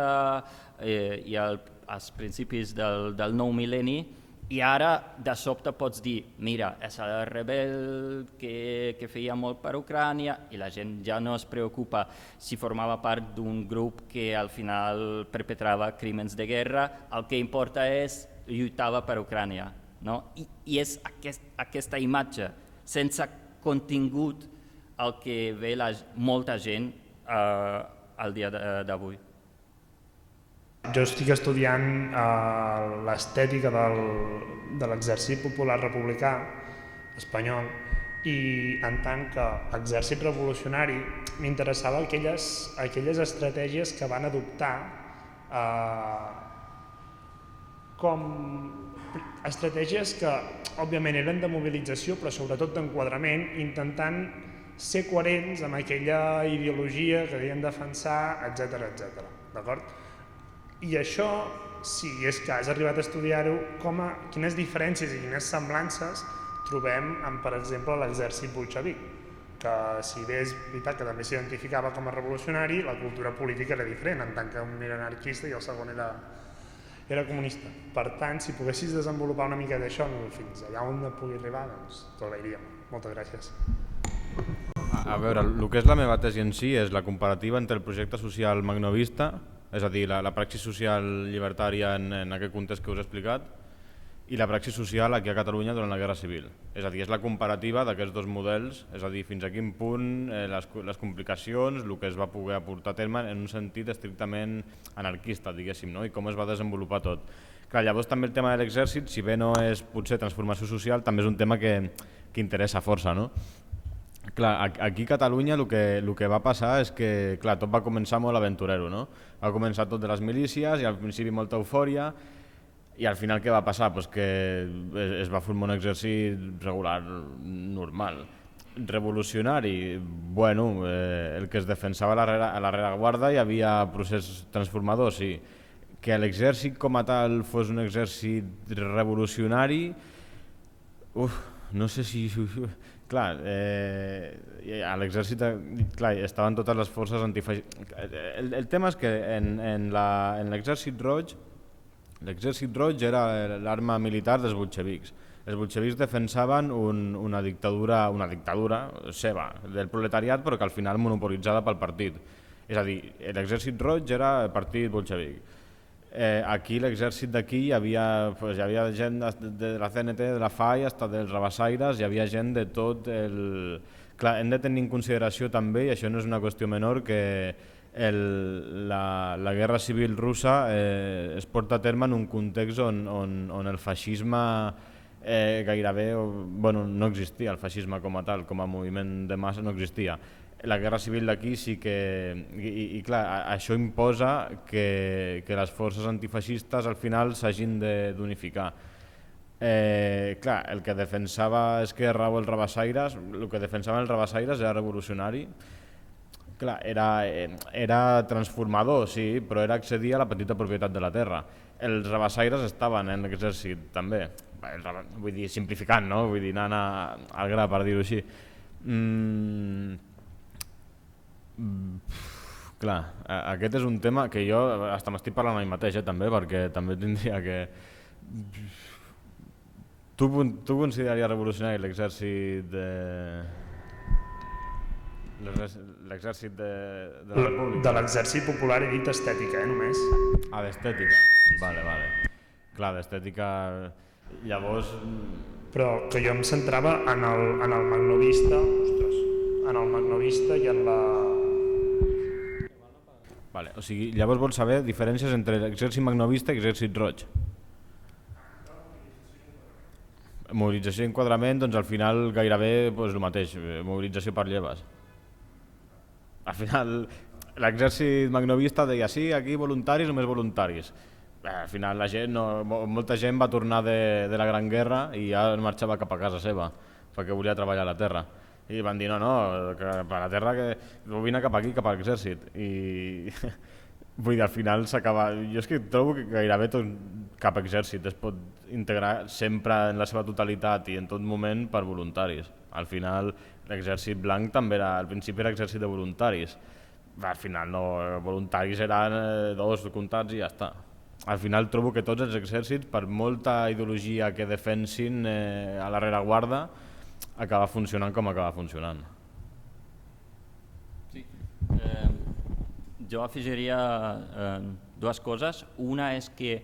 i als principis del nou mil·lenni, i ara de sobte pots dir, mira, és el rebel que feia molt per Ucrània, i la gent ja no es preocupa si formava part d'un grup que al final perpetrava crímens de guerra, el que importa és lluitava per Ucrània, no? I és aquesta imatge sense contingut el que ve molta gent al dia d'avui. Jo estic estudiant l'estètica de l'exèrcit popular republicà espanyol, i en tant que exèrcit revolucionari m'interessava aquelles estratègies que van adoptar com estratègies que òbviament eren de mobilització però sobretot d'enquadrament, intentant ser coherents amb aquella ideologia que havien defensar, etc. D'acord? I això, si és que has arribat a estudiar-ho, quines diferències i quines semblances trobem amb, per exemple, l'exèrcit bolxevic, que si bé és veritat que també s'identificava com a revolucionari, la cultura política era diferent, en tant que un era anarquista i el segon era comunista. Per tant, si poguessis desenvolupar una mica d'això fins allà on pugui arribar, doncs t'ho agrairíem. Moltes gràcies. A veure, el que és la meva tesi en si és la comparativa entre el projecte social magnovista, és a dir, la praxi social llibertària en aquest context que us he explicat, i la praxi social aquí a Catalunya durant la Guerra Civil. És a dir, és la comparativa d'aquests dos models, és a dir, fins a quin punt les complicacions, el que es va poder aportar a terme en un sentit estrictament anarquista, diguéssim, no? I com es va desenvolupar tot. Clar, llavors també el tema de l'exèrcit, si bé no és potser transformació social, també és un tema que interessa força, no? Clar, aquí a Catalunya el que va passar és que clar, tot va començar molt aventurero, no? Va començar tot de les milícies i al principi molta eufòria, i al final què va passar? Pues que es va formar un exèrcit regular normal. Revolucionari, el que es defensava a la rereguarda hi havia procés transformador, sí. Que l'exèrcit com a tal fos un exèrcit revolucionari, no sé si... Clar, a l'exèrcit estaven totes les forces antifeixistes. El tema és que en l'exèrcit roig era l'arma militar dels bolxevics. Els bolxevics defensaven una dictadura seva, del proletariat, però que al final monopolitzada pel partit. És a dir, l'exèrcit roig era el partit bolxevic. Aquí, l'exèrcit d'aquí, hi havia gent de la CNT, de la FAI, fins dels rabassaires, hi havia gent de tot el... Clar, hem de tenir en consideració també, i això no és una qüestió menor, que la guerra civil russa es porta a terme en un context on el feixisme gairebé no existia, el feixisme com a tal, com a moviment de massa no existia. La guerra civil d'aquí sí que... I clar, això imposa que les forces antifeixistes al final s'hagin d'unificar. Clar, el que defensava Esquerra o els rabassaires, el que defensaven els rabassaires era revolucionari. Clar, era transformador, sí, però era accedir a la petita propietat de la terra. Els rabassaires estaven en l'exèrcit també, vull dir, simplificant, no? Vull dir, anant al gra, per dir-ho així. Clar, aquest és un tema que jo hasta m'estic parlant a mi mateix, també, perquè també tindria que... Tu consideraries revolucionari l'exèrcit de la República? De l'exèrcit popular he dit estètica, només. D'estètica, vale. Clar, d'estètica... Llavors... Però que jo em centrava en el magnovista, i en la... Vale, o sigui, llavors vols saber diferències entre l'exèrcit magnovista i l'exèrcit roig. Mobilització i enquadrament, doncs al final gairebé el mateix, mobilització per lleves. Al final l'exèrcit magnovista deia sí, aquí voluntaris, només voluntaris. Al final molta gent va tornar de la Gran Guerra i ja marxava cap a casa seva perquè volia treballar a la terra. I van dir no, cap a la terra, que vine cap aquí, cap a l'exèrcit. I vull dir, al final s'acaba... Jo és que trobo que gairebé cap exèrcit es pot integrar sempre en la seva totalitat i en tot moment per voluntaris. Al final l'exèrcit blanc també era, al principi era exèrcit de voluntaris. Al final no, voluntaris eren 2 comptats i ja està. Al final trobo que tots els exèrcits, per molta ideologia que defensin a la rereguarda, acaba funcionant com acaba funcionant. Sí. Jo afegiria 2 coses. Una és que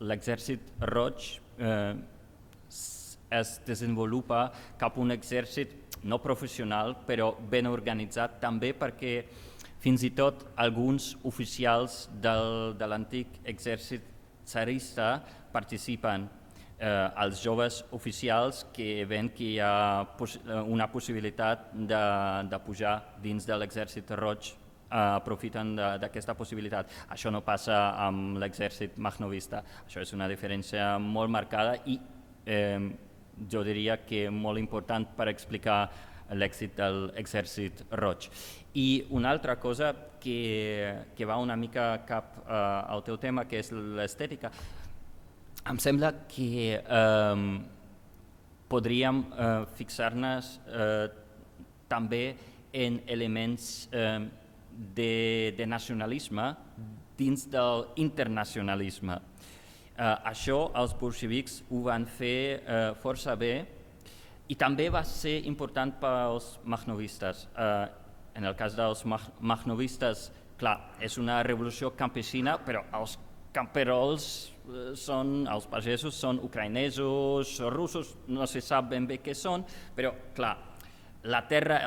l'exèrcit roig es desenvolupa cap a un exèrcit no professional, però ben organitzat, també perquè fins i tot alguns oficials de l'antic exèrcit tsarista participen. Els joves oficials que ven que hi ha una possibilitat de pujar dins de l'exèrcit roig aprofiten d'aquesta possibilitat. Això no passa amb l'exèrcit magnovista. Això és una diferència molt marcada i jo diria que molt important per explicar l'èxit de l'exèrcit roig. I una altra cosa que va una mica cap al teu tema, que és l'estètica, em sembla que podríem fixar-nos també en elements de nacionalisme dins de l'internacionalisme. Això els bolxevics ho van fer força bé i també va ser important pels magnovistes. En el cas dels magnovistes, clar, és una revolució campesina, però els camperols són, els pagesos són ucraïnesos, russos, no se sap ben bé què són, però clar, la terra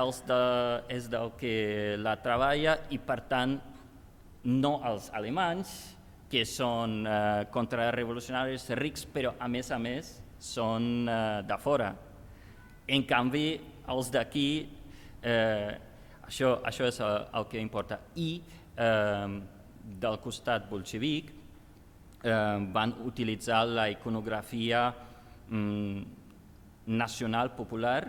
és del que la treballa i per tant no els alemanys, que són contrarrevolucionaris rics, però a més són de fora. En canvi, els d'aquí, això és el que importa. I del costat bolxevic van utilitzar la iconografia nacional popular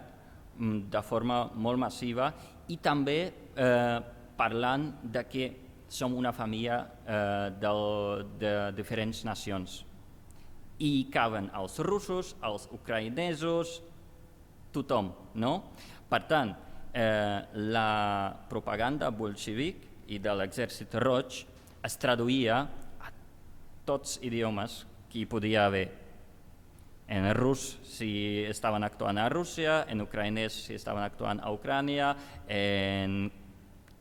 de forma molt massiva i també parlant de que som una família de diferents nacions. I caben els russos, els ucraïnesos, tothom, no? Per tant, la propaganda bolxevic i de l'exèrcit roig es traduïa a tots idiomes que hi podia haver. En rus si estaven actuant a Rússia, en ucraïnès si estaven actuant a Ucrània, en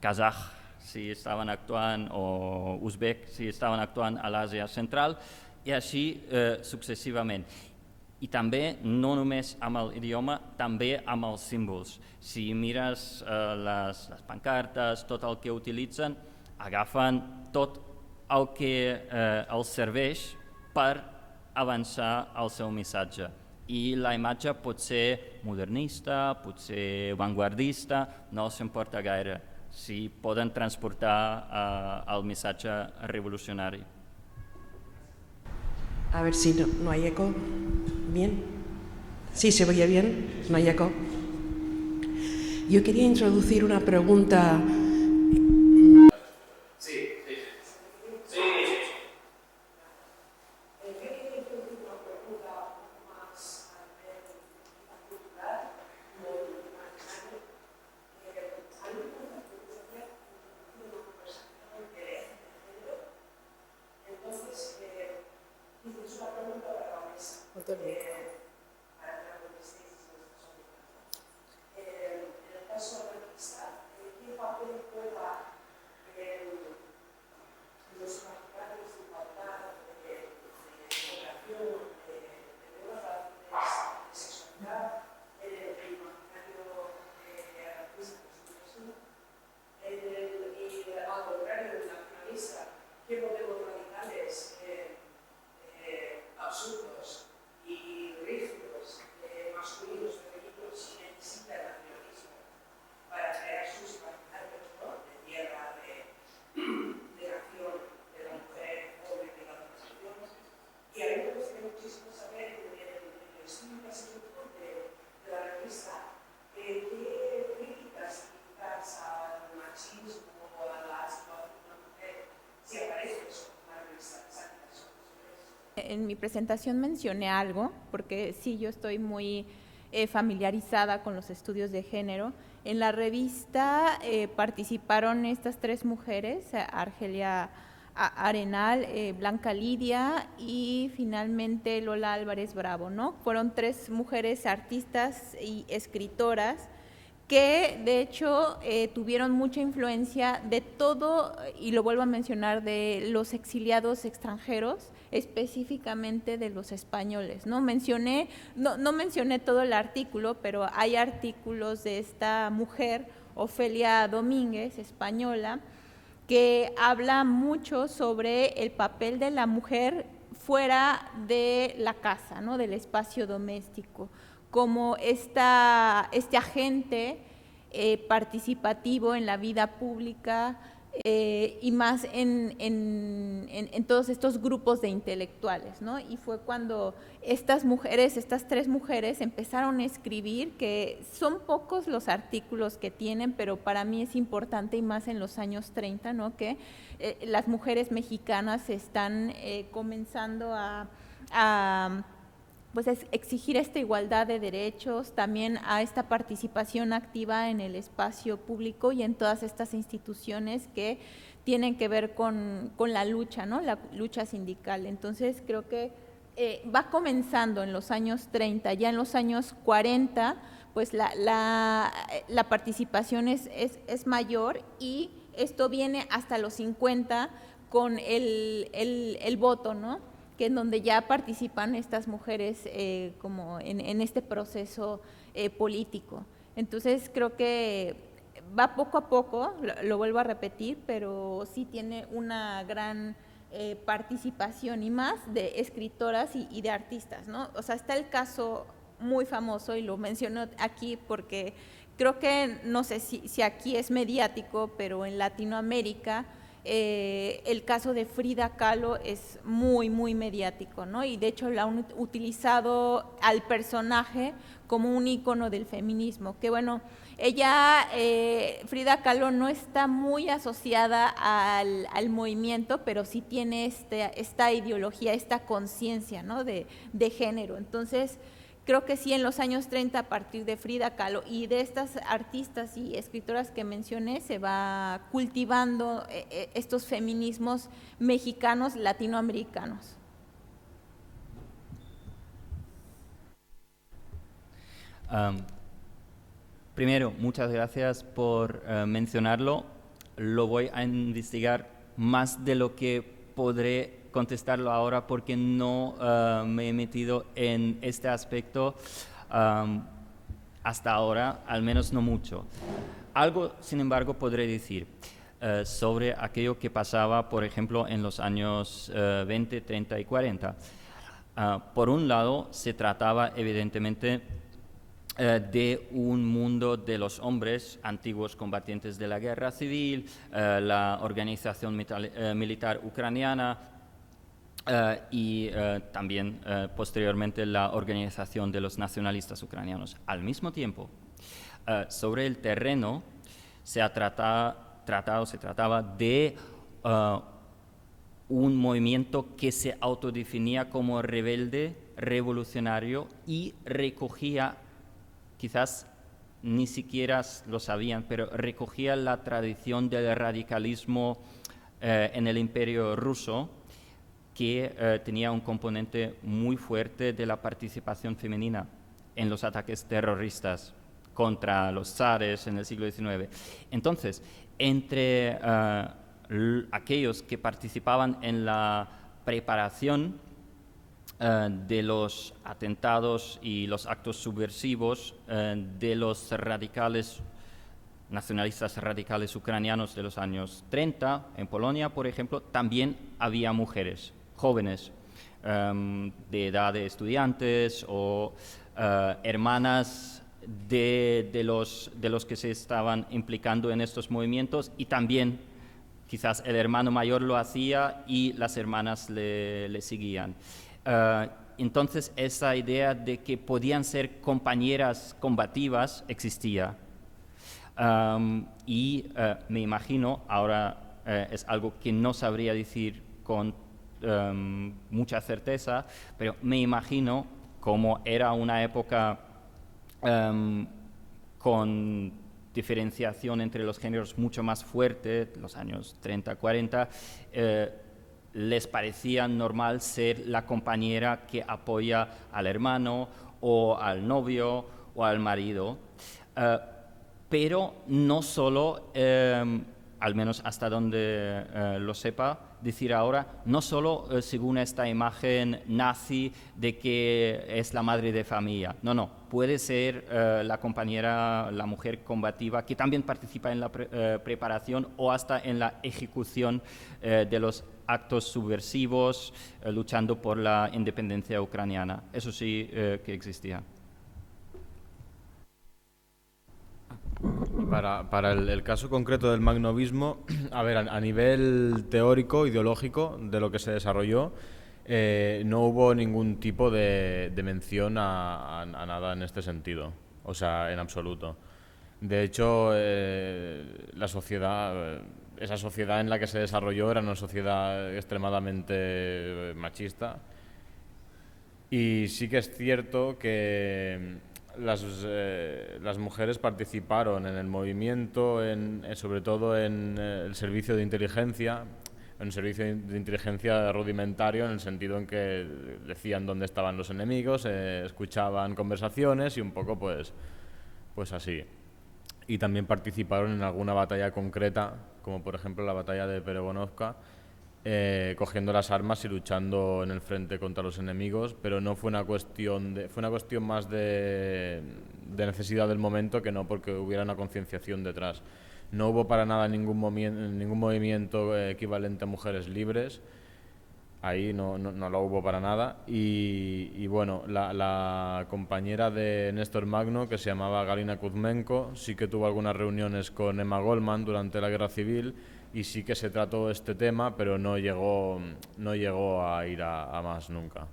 kazakh si estaven actuant, o uzbek si estaven actuant a l'Àsia central, i així successivament. I també, no només amb l'idioma, també amb els símbols. Si mires les pancartes, tot el que utilitzen, agafen tot el que els serveix per avançar el seu missatge. I la imatge pot ser modernista, pot ser vanguardista, no els importa gaire si poden transportar el missatge revolucionari. A ver si no hay eco. ¿Bien? Sí, se oye bien, no hay eco. Yo quería introducir una pregunta. En mi presentación mencioné algo, porque sí, yo estoy muy familiarizada con los estudios de género. En la revista participaron estas 3 mujeres, Argelia Arenal, Blanca Lidia y finalmente Lola Álvarez Bravo, ¿no? Fueron 3 mujeres artistas y escritoras que de hecho tuvieron mucha influencia de todo, y lo vuelvo a mencionar, de los exiliados extranjeros, específicamente de los españoles, ¿no? No mencioné todo el artículo, pero hay artículos de esta mujer, Ofelia Domínguez, española, que habla mucho sobre el papel de la mujer fuera de la casa, ¿no? Del espacio doméstico, como este agente participativo en la vida pública y más en todos estos grupos de intelectuales, ¿no? Y fue cuando estas 3 mujeres empezaron a escribir, que son pocos los artículos que tienen, pero para mí es importante, y más en los años 30, ¿no? Que las mujeres mexicanas están comenzando a exigir esta igualdad de derechos, también a esta participación activa en el espacio público y en todas estas instituciones que tienen que ver con la lucha, ¿no? La lucha sindical. Entonces creo que va comenzando en los años 30, ya en los años 40, pues la participación es mayor, y esto viene hasta los 50 con el voto, ¿no? Que en donde ya participan estas mujeres como en este proceso político. Entonces creo que va poco a poco, lo vuelvo a repetir, pero sí tiene una gran participación, y más de escritoras y de artistas, ¿no? O sea, está el caso muy famoso, y lo menciono aquí porque creo que, no sé si aquí es mediático, pero en Latinoamérica el caso de Frida Kahlo es muy, muy mediático, ¿no? Y de hecho la han utilizado al personaje como un ícono del feminismo, que bueno, ella, Frida Kahlo, no está muy asociada al movimiento, pero sí tiene esta ideología, esta conciencia, ¿no? de género. Entonces, creo que sí, en los años 30, a partir de Frida Kahlo y de estas artistas y escritoras que mencioné, se va cultivando estos feminismos mexicanos, latinoamericanos. Primero, muchas gracias por mencionarlo. Lo voy a investigar más de lo que podré contestarlo ahora porque no me he metido en este aspecto hasta ahora, al menos no mucho. Algo, sin embargo, podré decir sobre aquello que pasaba, por ejemplo, en los años 20, 30 y 40. Por un lado, se trataba evidentemente de un mundo de los hombres, antiguos combatientes de la guerra civil, la organización militar ucraniana y también posteriormente la organización de los nacionalistas ucranianos. Al mismo tiempo, sobre el terreno se trataba de un movimiento que se autodefinía como rebelde, revolucionario y recogía, quizás ni siquiera lo sabían, pero recogía la tradición del radicalismo en el Imperio ruso, que tenía un componente muy fuerte de la participación femenina en los ataques terroristas contra los zares en el siglo XIX. Entonces, entre aquellos que participaban en la preparación de los atentados y los actos subversivos de los radicales, nacionalistas radicales ucranianos de los años 30, en Polonia, por ejemplo, también había mujeres jóvenes de edad de estudiantes o hermanas de los que se estaban implicando en estos movimientos, y también quizás el hermano mayor lo hacía y las hermanas le seguían. Entonces esa idea de que podían ser compañeras combativas existía. Y me imagino, ahora es algo que no sabría decir con mucha certeza, pero me imagino, como era una época con diferenciación entre los géneros mucho más fuerte, los años 30, 40, les parecía normal ser la compañera que apoya al hermano o al novio o al marido, pero no solo, al menos hasta donde lo sepa decir ahora, no solo según esta imagen nazi de que es la madre de familia, no, puede ser la compañera, la mujer combativa que también participa en la preparación o hasta en la ejecución de los actos subversivos, luchando por la independencia ucraniana. Eso sí que existía. Para el caso concreto del magnovismo, a ver, a nivel teórico, ideológico, de lo que se desarrolló, no hubo ningún tipo de mención a nada en este sentido, o sea, en absoluto. De hecho, la sociedad, esa sociedad en la que se desarrolló era una sociedad extremadamente machista, y sí que es cierto que las mujeres participaron en el movimiento, sobre todo en el servicio de inteligencia, en un servicio de inteligencia rudimentario, en el sentido en que decían dónde estaban los enemigos, escuchaban conversaciones y un poco pues así. Y también participaron en alguna batalla concreta, como por ejemplo la batalla de Perevonovka, cogiendo las armas y luchando en el frente contra los enemigos, pero no fue una cuestión fue una cuestión más de necesidad del momento, que no porque hubiera una concienciación detrás. No hubo para nada ningún movimiento equivalente a mujeres libres, ahí no lo hubo para nada. Y bueno, la compañera de Néstor Magno, que se llamaba Galina Kuzmenko, sí que tuvo algunas reuniones con Emma Goldman durante la Guerra Civil, y sí que se trató este tema, pero no llegó a ir a más nunca.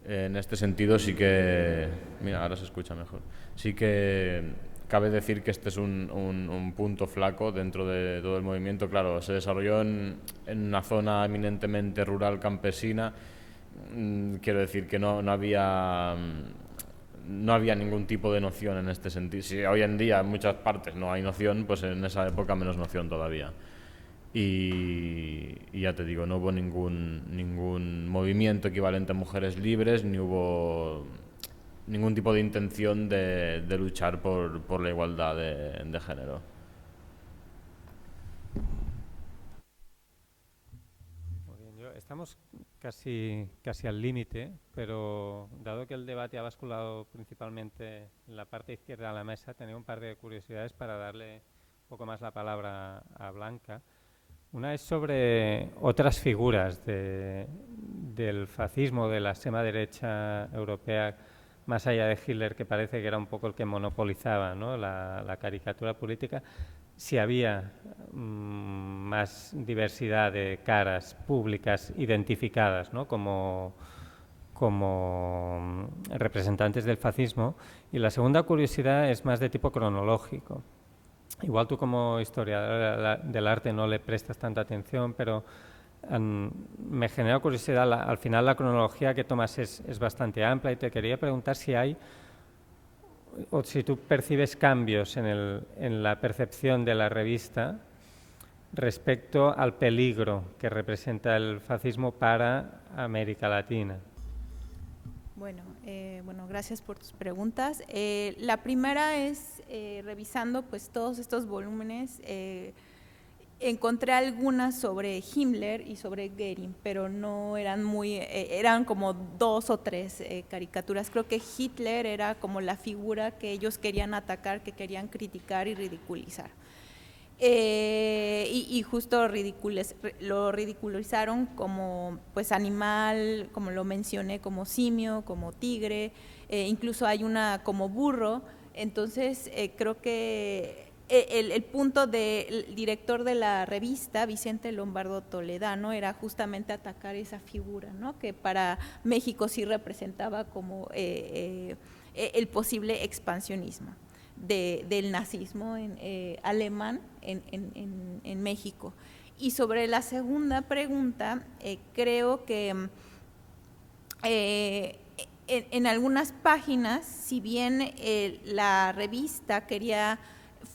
En este sentido sí que, mira, ahora se escucha mejor, sí que cabe decir que este es un punto flaco dentro de todo el movimiento. Claro, se desarrolló en una zona eminentemente rural campesina. Quiero decir que no había ningún tipo de noción en este sentido. Si hoy en día en muchas partes no hay noción, pues en esa época menos noción todavía. Y ya te digo, no hubo ningún movimiento equivalente a Mujeres Libres, ni hubo ningún tipo de intención de luchar por la igualdad de género. Muy bien, estamos casi al límite, pero dado que el debate ha basculado principalmente en la parte izquierda de la mesa, tenía un par de curiosidades para darle un poco más la palabra a Blanca. Una es sobre otras figuras del fascismo, de la extrema derecha europea, más allá de Hitler, que parece que era un poco el que monopolizaba, ¿no?, la caricatura política. Si había más diversidad de caras públicas identificadas, ¿no?, como representantes del fascismo. Y la segunda curiosidad es más de tipo cronológico. Igual tú como historiadora del arte no le prestas tanta atención, pero me genera curiosidad, al final la cronología que tomas es bastante amplia, y te quería preguntar si hay, o si tú percibes cambios en la percepción de la revista respecto al peligro que representa el fascismo para América Latina. Bueno, gracias por tus preguntas. La primera es, revisando pues todos estos volúmenes, encontré algunas sobre Himmler y sobre Goering, pero no eran eran como 2 o 3 caricaturas. Creo que Hitler era como la figura que ellos querían atacar, que querían criticar y ridiculizar. Y justo lo ridiculizaron como pues animal, como lo mencioné, como simio, como tigre, incluso hay una como burro. Entonces creo que el punto del director de la revista, Vicente Lombardo Toledano, era justamente atacar esa figura, ¿no?, que para México sí representaba como el posible expansionismo del nazismo alemán en México. Y sobre la segunda pregunta, creo que en algunas páginas, si bien la revista quería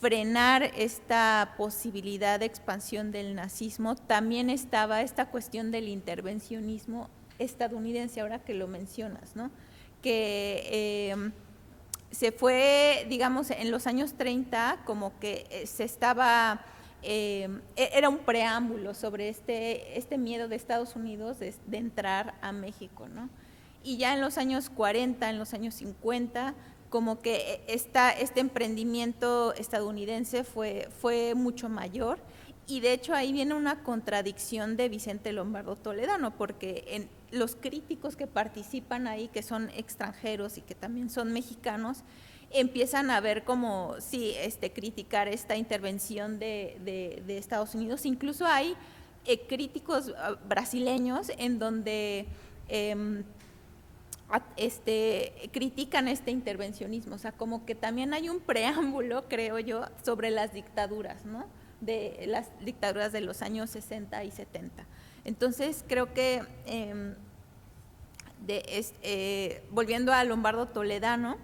frenar esta posibilidad de expansión del nazismo, también estaba esta cuestión del intervencionismo estadounidense, ahora que lo mencionas, ¿no?, que se fue, digamos, en los años 30, como que se estaba, era un preámbulo sobre este miedo de Estados Unidos de entrar a México, ¿no? Y ya en los años 40, en los años 50, como que este emprendimiento estadounidense fue mucho mayor, y de hecho ahí viene una contradicción de Vicente Lombardo Toledano, porque los críticos que participan ahí, que son extranjeros y que también son mexicanos, empiezan a ver como, sí, criticar esta intervención de Estados Unidos. Incluso hay críticos brasileños en donde critican este intervencionismo, o sea, como que también hay un preámbulo, creo yo, sobre las dictaduras, ¿no?, de las dictaduras de los años 60 y 70. Entonces, creo que, volviendo a Lombardo Toledano,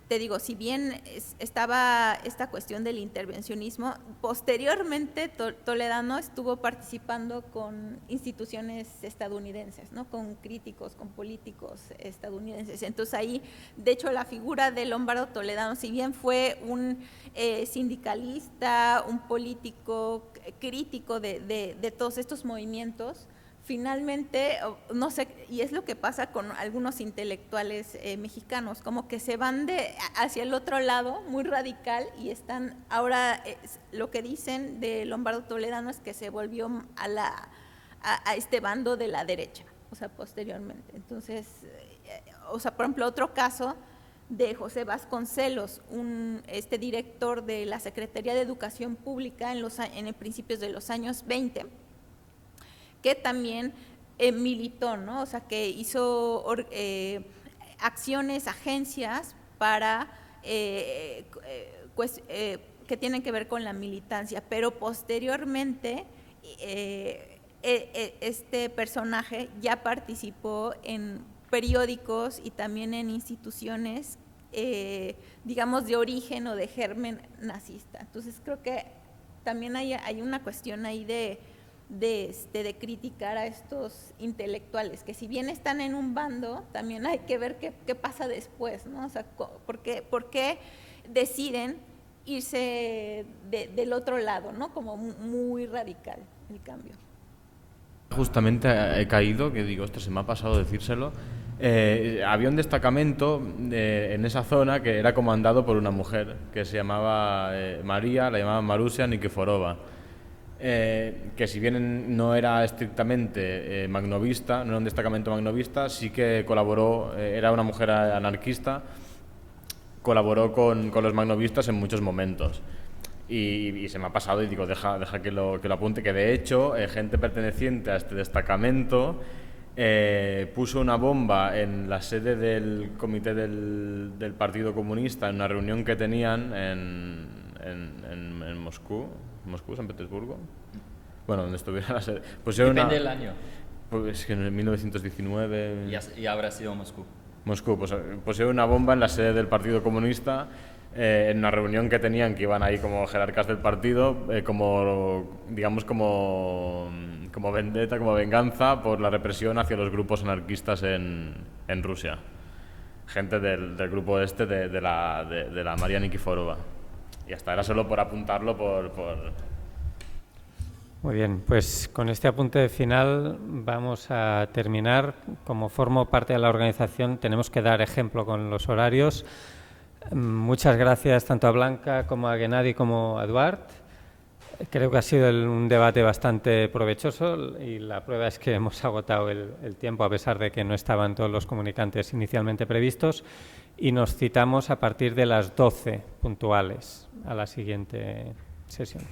te digo, si bien estaba esta cuestión del intervencionismo, posteriormente Toledano estuvo participando con instituciones estadounidenses, ¿no?, con críticos, con políticos estadounidenses. Entonces ahí, de hecho, la figura de Lombardo Toledano, si bien fue un sindicalista, un político crítico de todos estos movimientos, finalmente, no sé, y es lo que pasa con algunos intelectuales mexicanos, como que se van hacia el otro lado, muy radical, y están ahora, lo que dicen de Lombardo Toledano es que se volvió a este bando de la derecha, o sea, posteriormente. Entonces, o sea, por ejemplo, otro caso de José Vasconcelos, este director de la Secretaría de Educación Pública en principios de los años 20, que también militó, ¿no? O sea, que hizo acciones, agencias para que tienen que ver con la militancia, pero posteriormente este personaje ya participó en periódicos y también en instituciones, digamos, de origen o de germen nazista. Entonces creo que también hay una cuestión ahí de criticar a estos intelectuales, que si bien están en un bando, también hay que ver qué pasa después, ¿no? O sea, ¿por qué deciden irse del otro lado, ¿no? Como muy radical el cambio. Justamente he caído, que digo, ostras, se me ha pasado decírselo. Había un destacamento en esa zona que era comandado por una mujer que se llamaba María, la llamaban Marusia Nikiforova, que si bien no era estrictamente magnovista, no era un destacamento magnovista, sí que colaboró, era una mujer anarquista, colaboró con los magnovistas en muchos momentos. Y se me ha pasado y digo, deja que lo apunte, que de hecho gente perteneciente a este destacamento puso una bomba en la sede del comité del Partido Comunista en una reunión que tenían en Moscú, San Petersburgo, bueno, donde estuviera la sede. Depende del año. Pues que en 1919... Y habrá sido Moscú. Moscú, pues pusieron una bomba en la sede del Partido Comunista en una reunión que tenían, que iban ahí como jerarcas del partido, como vendetta, como venganza por la represión hacia los grupos anarquistas en Rusia. Gente del grupo de la María Nikiforova. Y hasta era solo por apuntarlo por... Muy bien, pues con este apunte final vamos a terminar. Como formo parte de la organización tenemos que dar ejemplo con los horarios. Muchas gracias tanto a Blanca como a Gennady como a Eduard. Creo que ha sido un debate bastante provechoso y la prueba es que hemos agotado el tiempo a pesar de que no estaban todos los comunicantes inicialmente previstos, y nos citamos a partir de las 12 puntuales a la siguiente sesión.